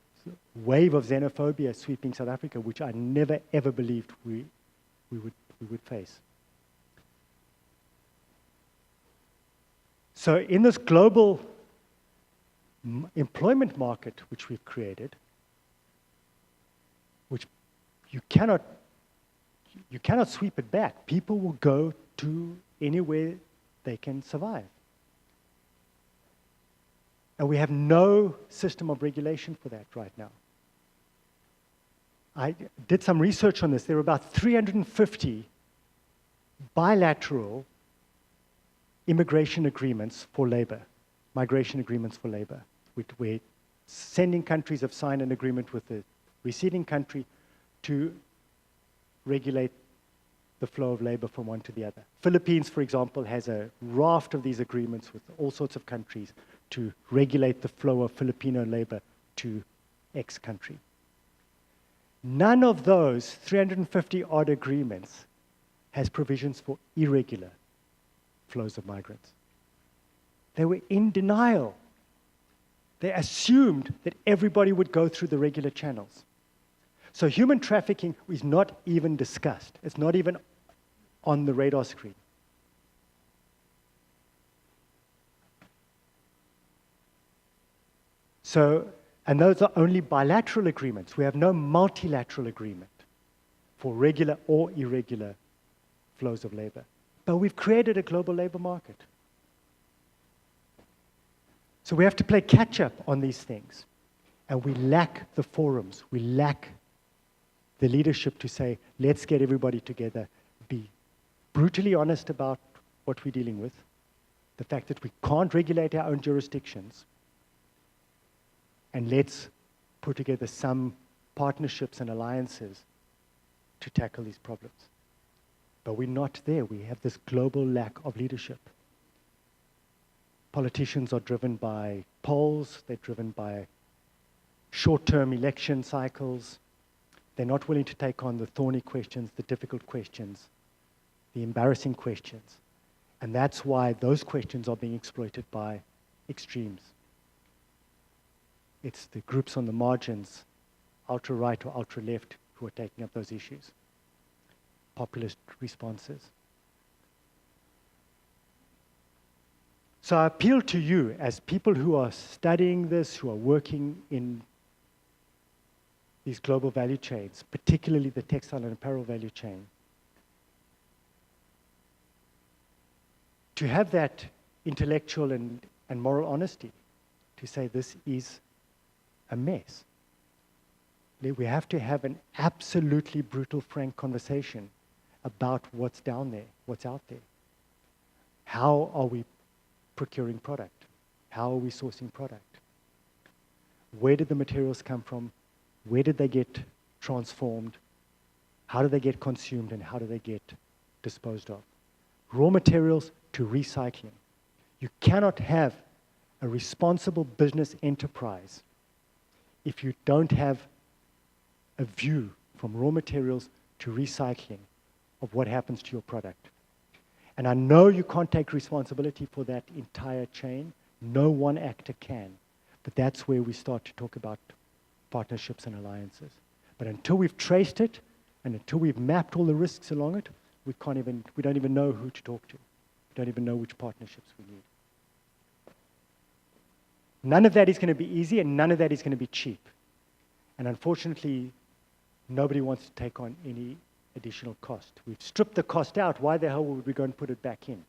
wave of xenophobia sweeping South Africa, which I never, ever believed we would face. So in this global employment market which we've created, which you cannot sweep it back. People will go to anywhere they can survive. And we have no system of regulation for that right now. I did some research on this. There are about 350 bilateral immigration agreements for labor, migration agreements for labor, where sending countries have signed an agreement with the receiving country to regulate the flow of labor from one to the other. Philippines, for example, has a raft of these agreements with all sorts of countries to regulate the flow of Filipino labor to X country. None of those 350 odd agreements has provisions for irregular flows of migrants. They were in denial. They assumed that everybody would go through the regular channels. So human trafficking is not even discussed. It's not even on the radar screen. So, and those are only bilateral agreements. We have no multilateral agreement for regular or irregular flows of labor. But we've created a global labor market. So we have to play catch up on these things. And we lack the forums. We lack the leadership to say, let's get everybody together, be brutally honest about what we're dealing with, the fact that we can't regulate our own jurisdictions, and let's put together some partnerships and alliances to tackle these problems. But we're not there. We have this global lack of leadership. Politicians are driven by polls, they're driven by short-term election cycles. They're not willing to take on the thorny questions, the difficult questions, the embarrassing questions. And that's why those questions are being exploited by extremes. It's the groups on the margins, ultra-right or ultra-left, who are taking up those issues. Populist responses. So I appeal to you as people who are studying this, who are working in these global value chains, particularly the textile and apparel value chain, to have that intellectual and moral honesty to say this is a mess. We have to have an absolutely brutal, frank conversation about what's down there, what's out there. How are we procuring product? How are we sourcing product? Where did the materials come from? Where did they get transformed? How do they get consumed and how do they get disposed of? Raw materials to recycling. You cannot have a responsible business enterprise if you don't have a view from raw materials to recycling of what happens to your product. And I know you can't take responsibility for that entire chain. No one actor can. But that's where we start to talk about partnerships and alliances. But until we've traced it and until we've mapped all the risks along it, we don't even know who to talk to. We don't even know which partnerships we need. None of that is going to be easy and none of that is going to be cheap. And unfortunately, nobody wants to take on any additional cost. We've stripped the cost out. Why the hell would we go and put it back in?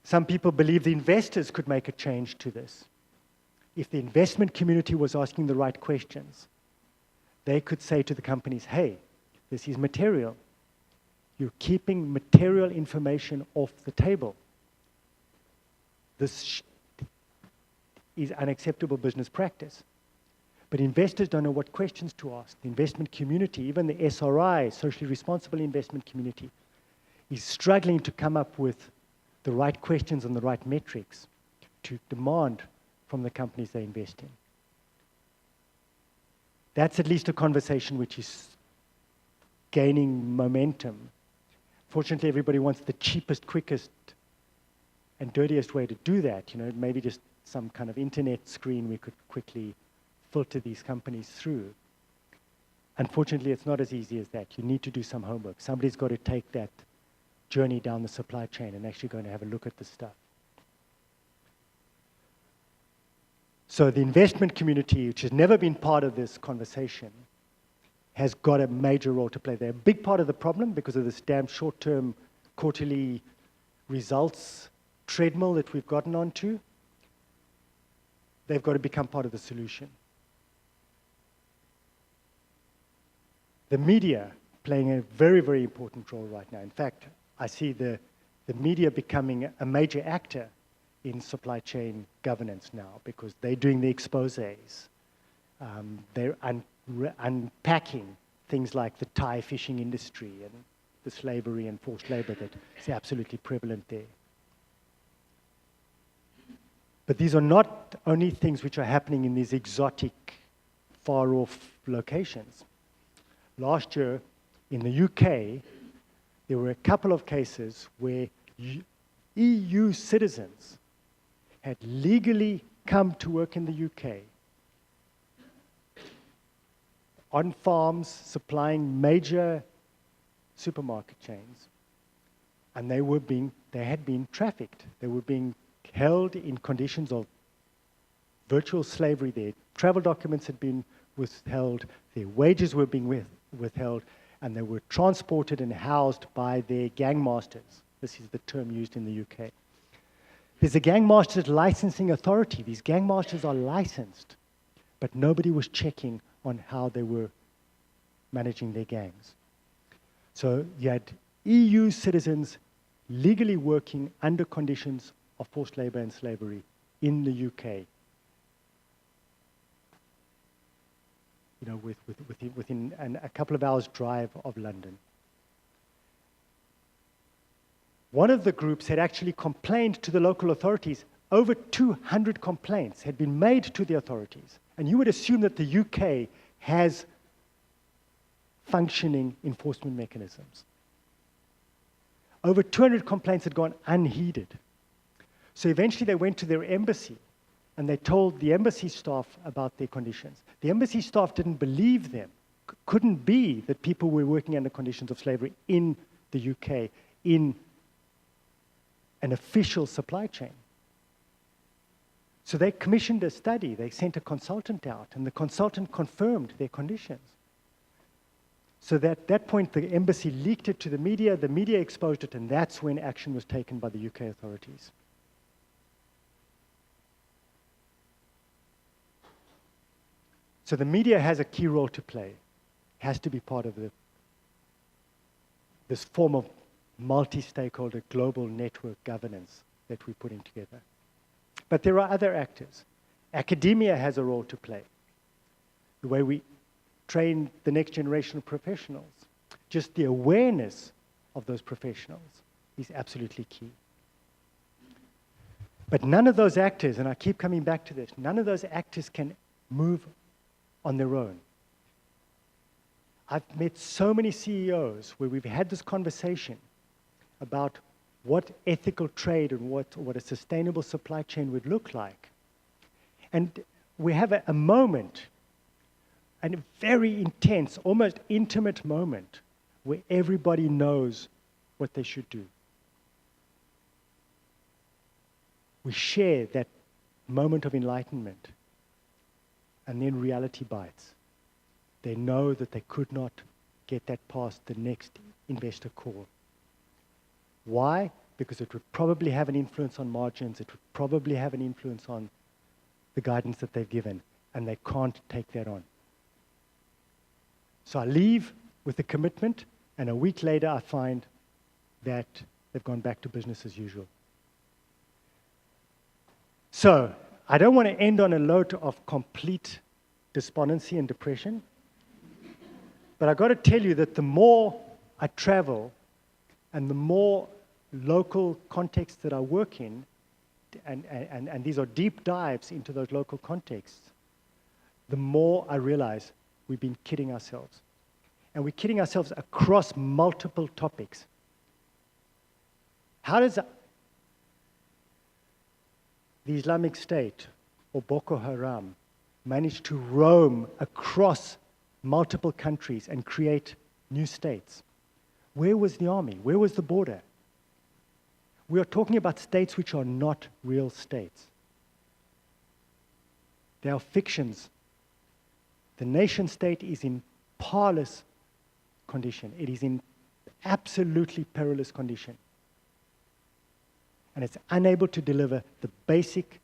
Some people believe the investors could make a change to this. If the investment community was asking the right questions, they could say to the companies, hey, this is material. You're keeping material information off the table. This is unacceptable business practice. But investors don't know what questions to ask. The investment community, even the SRI, socially responsible investment community, is struggling to come up with the right questions and the right metrics to demand from the companies they invest in. That's at least a conversation which is gaining momentum. Fortunately, everybody wants the cheapest, quickest, and dirtiest way to do that. You know, maybe just some kind of internet screen we could quickly filter these companies through. Unfortunately, it's not as easy as that. You need to do some homework. Somebody's got to take that journey down the supply chain and actually going to have a look at the stuff. So the investment community, which has never been part of this conversation, has got a major role to play. They're a big part of the problem because of this damn short-term quarterly results treadmill that we've gotten onto. They've got to become part of the solution. The media playing a very, very important role right now. In fact, I see the media becoming a major actor in supply chain governance now because they're doing the exposés. They're unpacking things like the Thai fishing industry and the slavery and forced labor that is absolutely prevalent there. But these are not only things which are happening in these exotic, far-off locations. Last year, in the UK, there were a couple of cases where EU citizens had legally come to work in the UK on farms supplying major supermarket chains, and they had been trafficked. They were being held in conditions of virtual slavery. Their travel documents had been withheld, their wages were being withheld, and they were transported and housed by their gang masters. This is the term used in the UK. There's a gang masters licensing authority. These gang masters are licensed, but nobody was checking on how they were managing their gangs. So you had EU citizens legally working under conditions of forced labor and slavery in the UK. You know, within a couple of hours' drive of London. One of the groups had actually complained to the local authorities over 200 complaints had been made to the authorities. And you would assume that the UK has functioning enforcement mechanisms. Over 200 complaints had gone unheeded. So eventually they went to their embassy and they told the embassy staff about their conditions. The embassy staff didn't believe them. Couldn't be that people were working under conditions of slavery in the UK, in an official supply chain. So they commissioned a study. They sent a consultant out, and the consultant confirmed their conditions. So at that point, the embassy leaked it to the media exposed it, and that's when action was taken by the UK authorities. So the media has a key role to play, has to be part of this form of multi-stakeholder global network governance that we're putting together. But there are other actors. Academia has a role to play. The way we train the next generation of professionals, just the awareness of those professionals is absolutely key. But none of those actors, and I keep coming back to this, none of those actors can move on their own. I've met so many CEOs where we've had this conversation about what ethical trade and what a sustainable supply chain would look like. And we have a moment, a very intense, almost intimate moment, where everybody knows what they should do. We share that moment of enlightenment, and then reality bites. They know that they could not get that past the next investor call. Why? Because it would probably have an influence on margins, it would probably have an influence on the guidance that they've given, and they can't take that on. So I leave with the commitment, and a week later I find that they've gone back to business as usual. So I don't want to end on a note of complete despondency and depression, but I've got to tell you that the more I travel and the more local contexts that I work in, and these are deep dives into those local contexts, the more I realize we've been kidding ourselves. And we're kidding ourselves across multiple topics. How does the Islamic State or Boko Haram manage to roam across multiple countries and create new states? Where was the army? Where was the border? We are talking about states which are not real states. They are fictions. The nation state is in parlous condition. It is in absolutely perilous condition. And it's unable to deliver the basic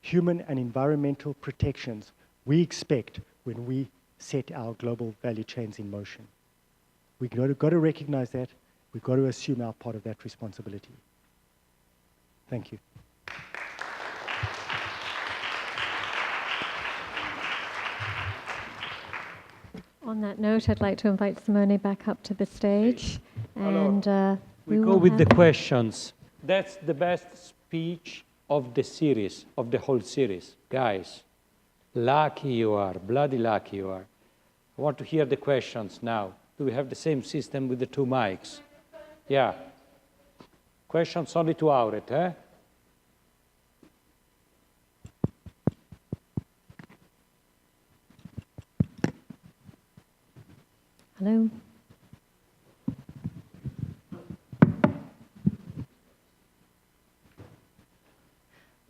human and environmental protections we expect when we set our global value chains in motion. We've got to recognize that. We've got to assume our part of that responsibility. Thank you. On that note, I'd like to invite Simone back up to the stage. And we go will with the have- questions. That's the best speech of the series, of the whole series. Guys, lucky you are, bloody lucky you are. I want to hear the questions now. Do we have the same system with the two mics? Yeah. Questions only to Auret, eh? Hello.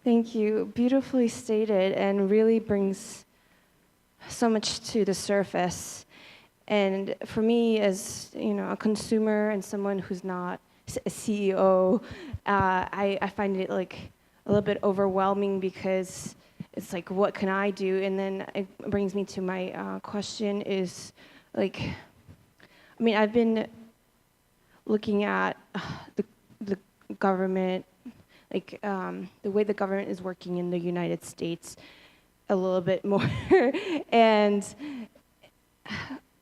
Thank you. Beautifully stated, and really brings so much to the surface. And for me, as a consumer and someone who's not a CEO, I find it like a little bit overwhelming, because it's like, what can I do? And then it brings me to my question is, like, I've been looking at the government, like the way the government is working in the United States a little bit more. And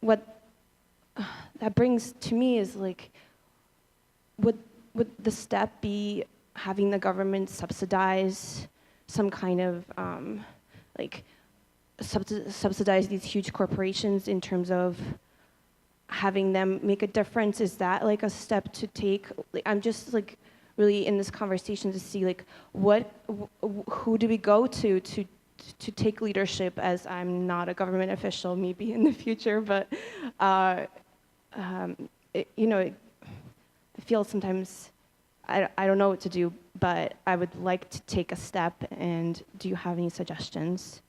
what that brings to me is, like, would the step be having the government subsidize some kind of like subsidize these huge corporations in terms of having them make a difference? Is that like a step to take? Like, I'm just like really in this conversation to see like who do we go to take leadership, as I'm not a government official, maybe in the future, but you know, I feel sometimes I don't know what to do, but I would like to take a step, and do you have any suggestions?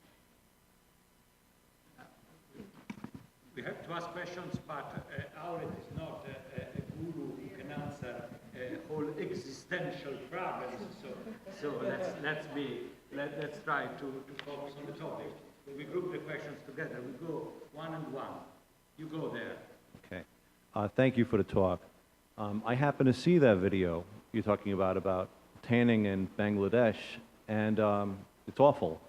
We have to ask questions, but Auret is not a guru who can answer whole existential problems. So let's try to focus on the topic. We group the questions together. We go one and one. You go there. Okay. Thank you for the talk. I happen to see that video you're talking about tanning in Bangladesh, and it's awful.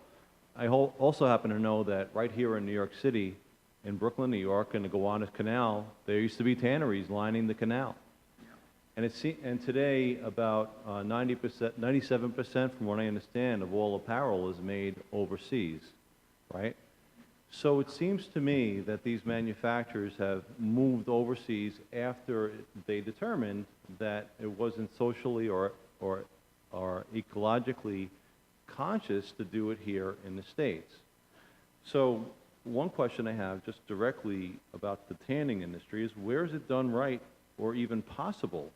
I also happen to know that right here in New York City, in Brooklyn, New York, in the Gowanus Canal, there used to be tanneries lining the canal. And today, about 90%, 97%, from what I understand, of all apparel is made overseas, right? So it seems to me that these manufacturers have moved overseas after they determined that it wasn't socially or ecologically conscious to do it here in the States. So one question I have just directly about the tanning industry is, where is it done right or even possible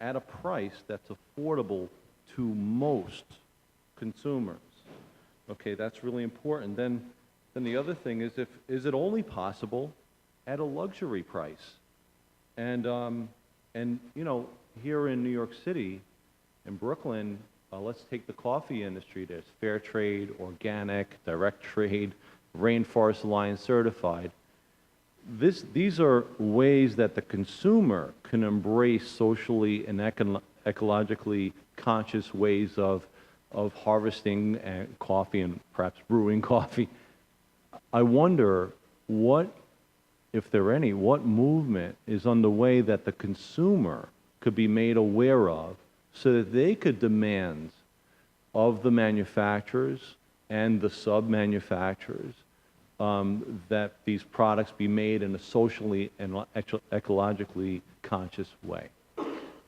at a price that's affordable to most consumers? Okay, that's really important. Then the other thing is, is it only possible at a luxury price? And you know, here in New York City, in Brooklyn, let's take the coffee industry. There's fair trade, organic, direct trade, Rainforest Alliance certified. These are ways that the consumer can embrace socially and ecologically conscious ways of harvesting coffee and perhaps brewing coffee. I wonder what, if there are any, what movement is on the way that the consumer could be made aware of so that they could demand of the manufacturers and the sub-manufacturers that these products be made in a socially and ecologically conscious way.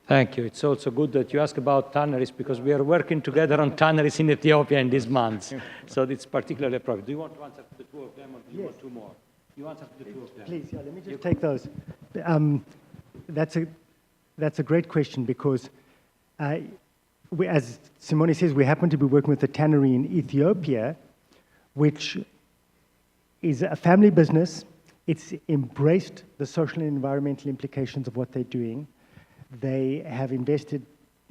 Thank you. It's also good that you ask about tanneries, because we are working together on tanneries in Ethiopia in these months. So it's particularly appropriate. Do you want to answer to the two of them, or do you want two more? You answer to the two of them. Please, yeah, let me just take those. That's a great question, because as Simone says, we happen to be working with a tannery in Ethiopia, which is a family business. It's embraced the social and environmental implications of what they're doing. They have invested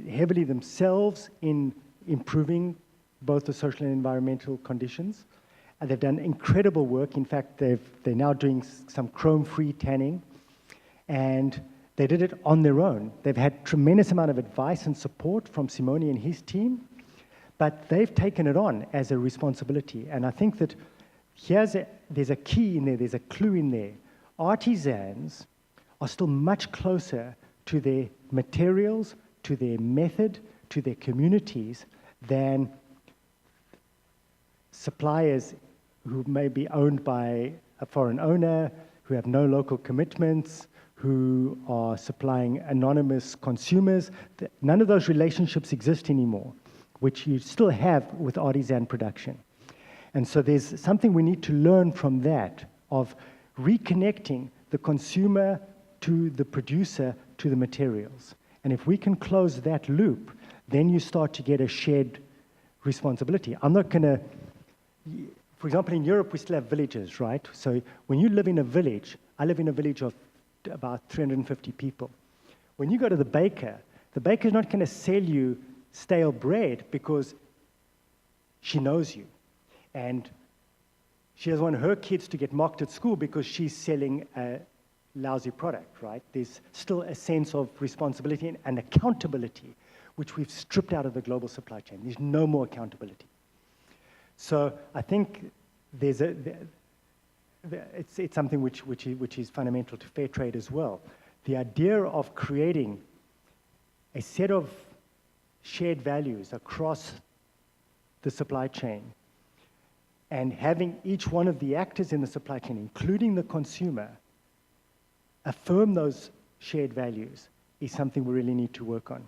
heavily themselves in improving both the social and environmental conditions. And they've done incredible work. In fact, they're now doing some chrome-free tanning. And they did it on their own. They've had tremendous amount of advice and support from Simone and his team, but they've taken it on as a responsibility. And I think that there's a key in there, there's a clue in there. Artisans are still much closer to their materials, to their method, to their communities than suppliers who may be owned by a foreign owner, who have no local commitments, who are supplying anonymous consumers. None of those relationships exist anymore, which you still have with artisan production. And so there's something we need to learn from that, of reconnecting the consumer to the producer to the materials. And if we can close that loop, then you start to get a shared responsibility. I'm not going to, for example, in Europe, we still have villages, right? So when you live in a village, I live in a village of about 350 people. When you go to the baker's not going to sell you stale bread because she knows you. And she doesn't want her kids to get mocked at school because she's selling a lousy product, right? There's still a sense of responsibility and accountability, which we've stripped out of the global supply chain. There's no more accountability. So I think it's something which is fundamental to fair trade as well. The idea of creating a set of shared values across the supply chain. And having each one of the actors in the supply chain, including the consumer, affirm those shared values is something we really need to work on.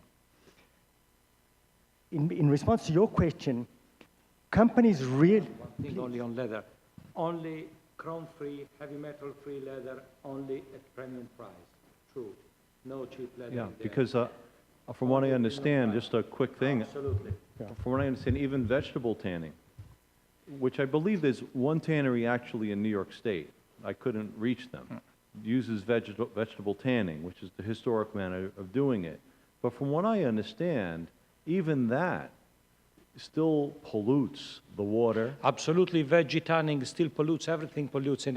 In response to your question, companies really... One thing only on leather. Only chrome-free, heavy metal-free leather, only at premium price. True. No cheap leather. Yeah, in there. because from what I understand, just a quick thing, Absolutely. from what I understand, even vegetable tanning, which I believe there's one tannery actually in New York State, I couldn't reach them, uses vegetable tanning, which is the historic manner of doing it. But from what I understand, even that still pollutes the water. Absolutely, veggie tanning still pollutes, everything pollutes.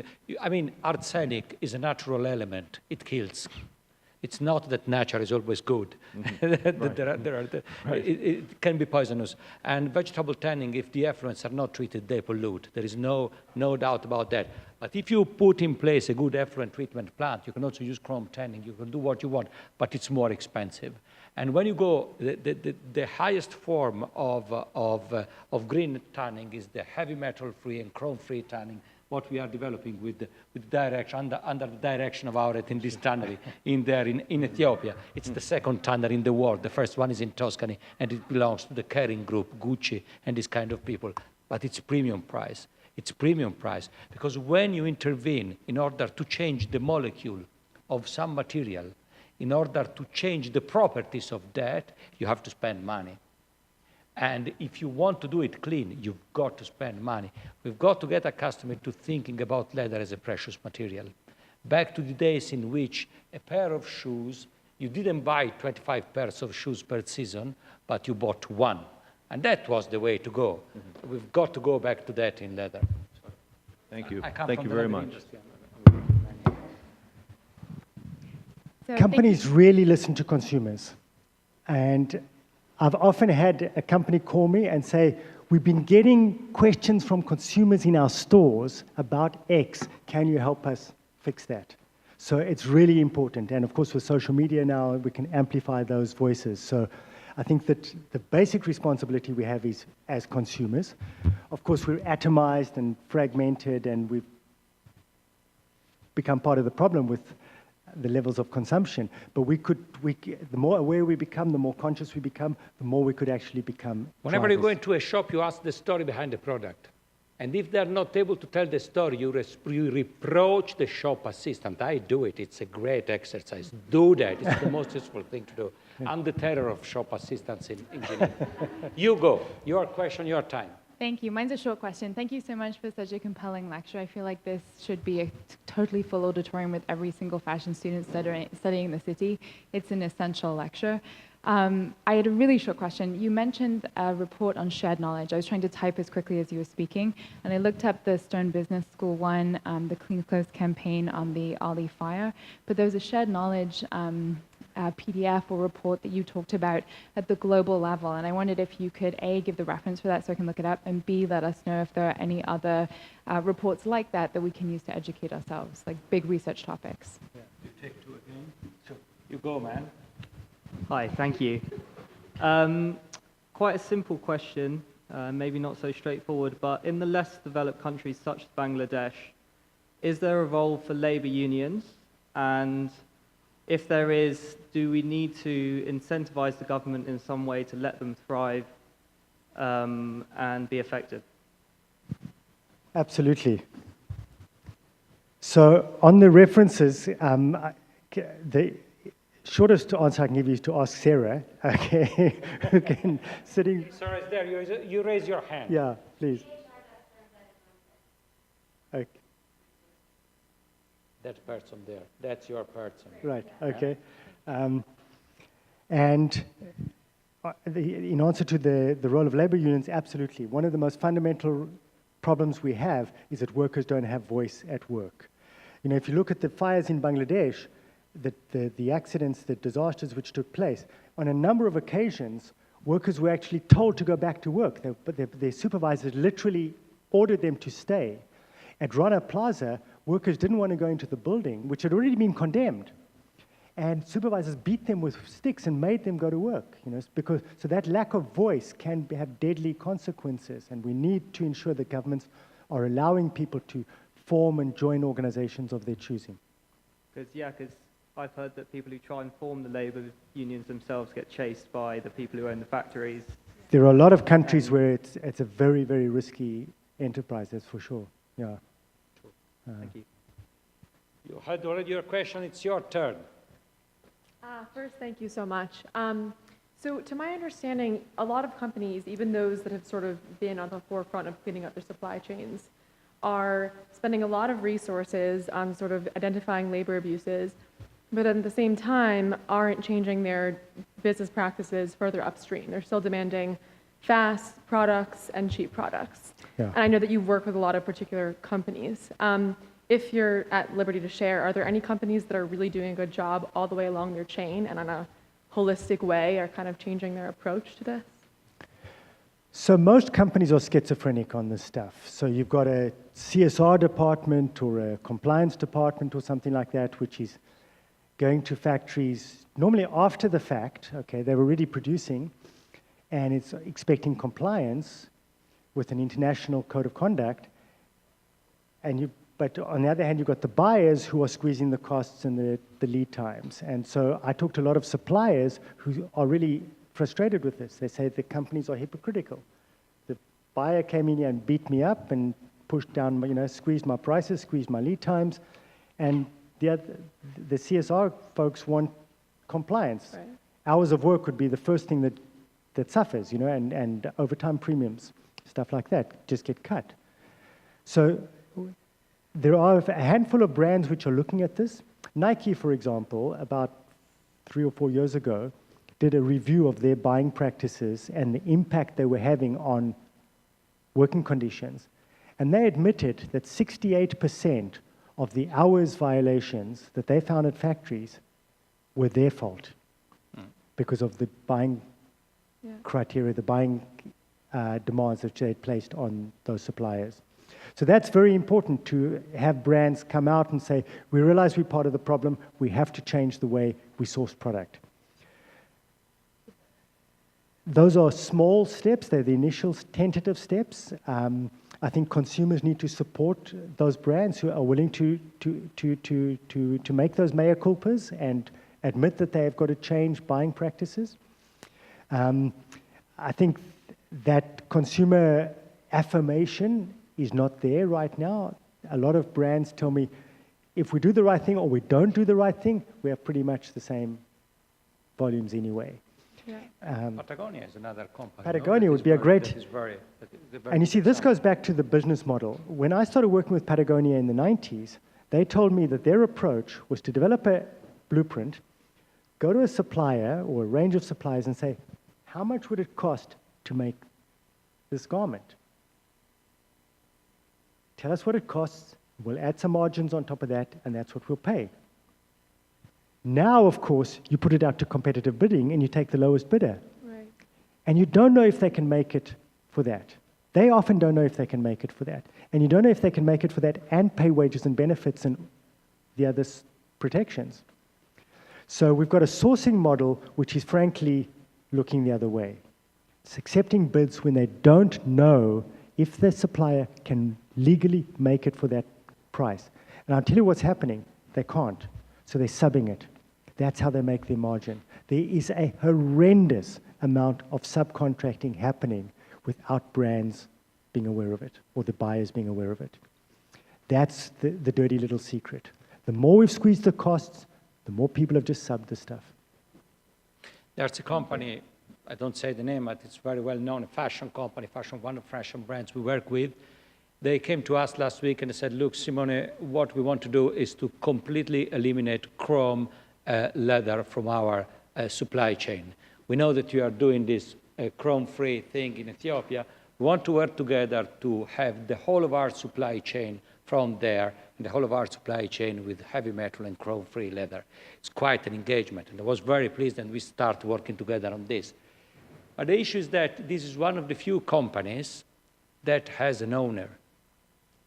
I mean, arsenic is a natural element. It kills. It's not that nature is always good. It can be poisonous. And vegetable tanning, if the effluents are not treated, they pollute. There is no doubt about that. But if you put in place a good effluent treatment plant, you can also use chrome tanning. You can do what you want, but it's more expensive. And when you go, the highest form of green tanning is the heavy metal-free and chrome-free tanning, what we are developing with direction, under the direction of Auret in this tannery in Ethiopia. It's the second tannery in the world. The first one is in Tuscany, and it belongs to the Kering Group, Gucci, and this kind of people. But it's premium price. It's premium price, because when you intervene in order to change the molecule of some material, in order to change the properties of that, you have to spend money. And if you want to do it clean, you've got to spend money. We've got to get accustomed to thinking about leather as a precious material. Back to the days in which a pair of shoes, you didn't buy 25 pairs of shoes per season, but you bought one. And that was the way to go. Mm-hmm. We've got to go back to that in leather. Thank you. I come Thank from you the very leather much. industry. So Companies really listen to consumers. And I've often had a company call me and say, we've been getting questions from consumers in our stores about X. Can you help us fix that? So it's really important. And of course, with social media now, we can amplify those voices. So I think that the basic responsibility we have is as consumers. Of course, we're atomized and fragmented, and we've become part of the problem with the levels of consumption. But the more aware we become, the more conscious we become, the more we could actually become Whenever you drivers. go into a shop, you ask the story behind the product. And if they're not able to tell the story, you reproach the shop assistant. I do it. It's a great exercise. Do that. It's the most useful thing to do. I'm the terror of shop assistants in Geneva. You go. Your question, your time. Thank you. Mine's a short question. Thank you so much for such a compelling lecture. I feel like this should be a totally full auditorium with every single fashion student studying in the city. It's an essential lecture. I had a really short question. You mentioned a report on shared knowledge. I was trying to type as quickly as you were speaking, and I looked up the Stern Business School one, the Clean Clothes campaign on the Ali fire, but there was a shared knowledge PDF or report that you talked about at the global level, and I wondered if you could A, give the reference for that so I can look it up, and B, let us know if there are any other reports like that that we can use to educate ourselves, like big research topics. Yeah. You take two again. So you go, man. Hi, thank you. Quite a simple question, maybe not so straightforward, but in the less developed countries such as Bangladesh, is there a role for labor unions? And if there is, do we need to incentivize the government in some way to let them thrive and be effective? Absolutely. So on the references, the shortest answer I can give you is to ask Sarah, okay, who can sitting. Sarah is there. You raise your hand. Yeah, please. Okay. That person there. That's your person. Right, okay. And in answer to the role of labor unions, absolutely. One of the most fundamental problems we have is that workers don't have voice at work. You know, if you look at the fires in Bangladesh, the accidents, the disasters which took place, on a number of occasions, workers were actually told to go back to work, but their supervisors literally ordered them to stay. At Rana Plaza, workers didn't want to go into the building, which had already been condemned. And supervisors beat them with sticks and made them go to work, so that lack of voice can have deadly consequences, and we need to ensure that governments are allowing people to form and join organizations of their choosing. Because I've heard that people who try and form the labor unions themselves get chased by the people who own the factories. There are a lot of countries where it's a very, very risky enterprise, that's for sure. Yeah. Thank you. You had already your question, it's your turn. First, thank you so much. So to my understanding, a lot of companies, even those that have sort of been on the forefront of cleaning up their supply chains, are spending a lot of resources on sort of identifying labor abuses, but at the same time aren't changing their business practices further upstream. They're still demanding fast products and cheap products. Yeah. And I know that you work with a lot of particular companies. If you're at liberty to share, are there any companies that are really doing a good job all the way along their chain and in a holistic way are kind of changing their approach to this? So most companies are schizophrenic on this stuff. So you've got a CSR department or a compliance department or something like that, which is going to factories normally after the fact, okay, they're already producing, and it's expecting compliance with an international code of conduct, but on the other hand, you've got the buyers who are squeezing the costs and the lead times. And so I talked to a lot of suppliers who are really frustrated with this. They say the companies are hypocritical. The buyer came in here and beat me up and pushed down, squeezed my prices, squeezed my lead times. And the CSR folks want compliance. Right. Hours of work would be the first thing that suffers, and overtime premiums, stuff like that, just get cut. So there are a handful of brands which are looking at this. Nike, for example, about 3 or 4 years ago, did a review of their buying practices and the impact they were having on working conditions. And they admitted that 68% of the hours violations that they found at factories were their fault because of the buying criteria, the buying demands that they had placed on those suppliers. So that's very important to have brands come out and say, we realize we're part of the problem, we have to change the way we source product. Those are small steps, they're the initial tentative steps. I think consumers need to support those brands who are willing to make those mea culpas and admit that they have got to change buying practices. I think that consumer affirmation is not there right now. A lot of brands tell me, if we do the right thing or we don't do the right thing, we have pretty much the same volumes anyway. Yeah. Patagonia is another company. Patagonia would be a great... Very and you see, this goes back to the business model. When I started working with Patagonia in the 90s, they told me that their approach was to develop a blueprint, go to a supplier or a range of suppliers and say, how much would it cost to make this garment? Tell us what it costs, we'll add some margins on top of that, and that's what we'll pay. Now, of course, you put it out to competitive bidding and you take the lowest bidder. Right. And you don't know if they can make it for that. They often don't know if they can make it for that. And you don't know if they can make it for that and pay wages and benefits and the other protections. So we've got a sourcing model which is frankly looking the other way. It's accepting bids when they don't know if the supplier can legally make it for that price. And I'll tell you what's happening. They can't. So they're subbing it. That's how they make their margin. There is a horrendous amount of subcontracting happening without brands being aware of it or the buyers being aware of it. That's the dirty little secret. The more we've squeezed the costs, the more people have just subbed the stuff. There's a company, I don't say the name, but it's very well known, a fashion company, one of the fashion brands we work with. They came to us last week and they said, look, Simone, what we want to do is to completely eliminate chrome leather from our supply chain. We know that you are doing this chrome-free thing in Ethiopia. We want to work together to have the whole of our supply chain from there, and the whole of our supply chain with heavy metal and chrome-free leather. It's quite an engagement, and I was very pleased, and we start working together on this. But the issue is that this is one of the few companies that has an owner,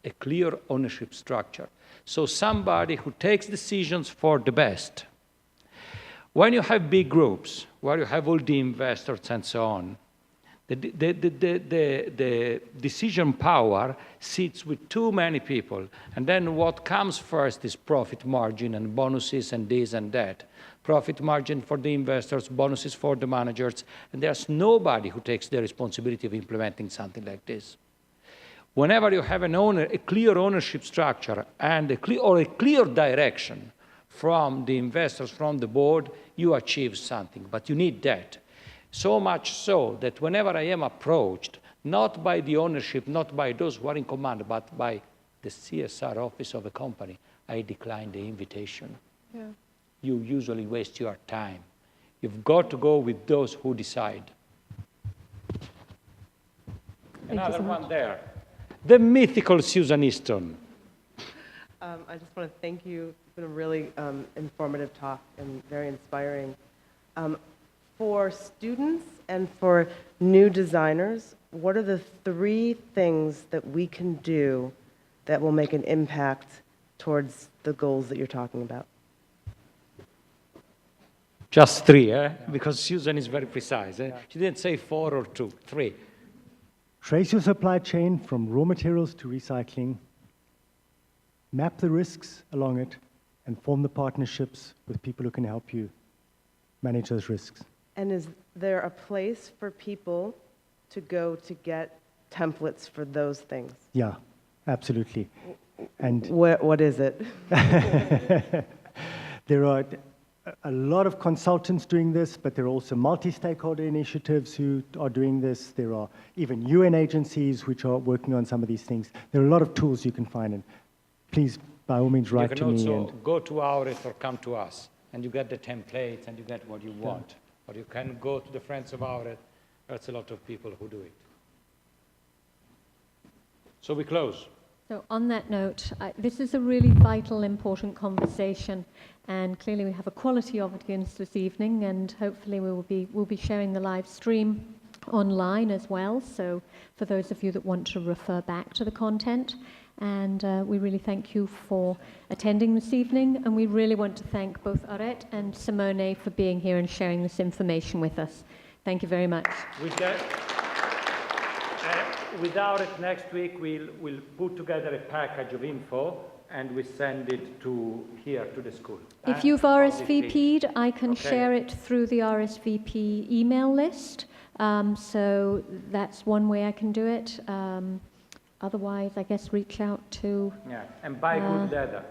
a clear ownership structure. So somebody who takes decisions for the best When you have big groups, where you have all the investors and so on, the decision power sits with too many people. And then what comes first is profit margin and bonuses and this and that. Profit margin for the investors, bonuses for the managers, and there's nobody who takes the responsibility of implementing something like this. Whenever you have a clear ownership structure and a clear direction from the investors, from the board, you achieve something, but you need that. So much so that whenever I am approached, not by the ownership, not by those who are in command, but by the CSR office of a company, I decline the invitation. Yeah. You usually waste your time. You've got to go with those who decide. Another so one there. The mythical Susan Easton. I just want to thank you. It's been a really informative talk and very inspiring. For students and for new designers, what are the 3 things that we can do that will make an impact towards the goals that you're talking about? Just 3, eh? Because Susan is very precise. Eh? She didn't say 4 or 2, 3. Trace your supply chain from raw materials to recycling, map the risks along it, and form the partnerships with people who can help you manage those risks. And is there a place for people to go to get templates for those things? Yeah, absolutely. And What is it? there are a lot of consultants doing this, but there are also multi-stakeholder initiatives who are doing this. There are even UN agencies which are working on some of these things. There are a lot of tools you can find, and please, by all means, write to me. You can also go to Auret or come to us, and you get the templates, and you get what you want. Or you can go to the Friends of Auret. That's a lot of people who do it. So we close. So on that note, this is a really vital, important conversation, and clearly we have a quality audience this evening, and hopefully we'll be sharing the live stream online as well. So for those of you that want to refer back to the content, and we really thank you for attending this evening, and we really want to thank both Auret and Simone for being here and sharing this information with us. Thank you very much. With that, without it, next week we'll put together a package of info and we send it to here to the school. If you've RSVP'd, I can share it through the RSVP email list. So that's one way I can do it. Otherwise, I guess reach out to... Yeah, and buy good leather.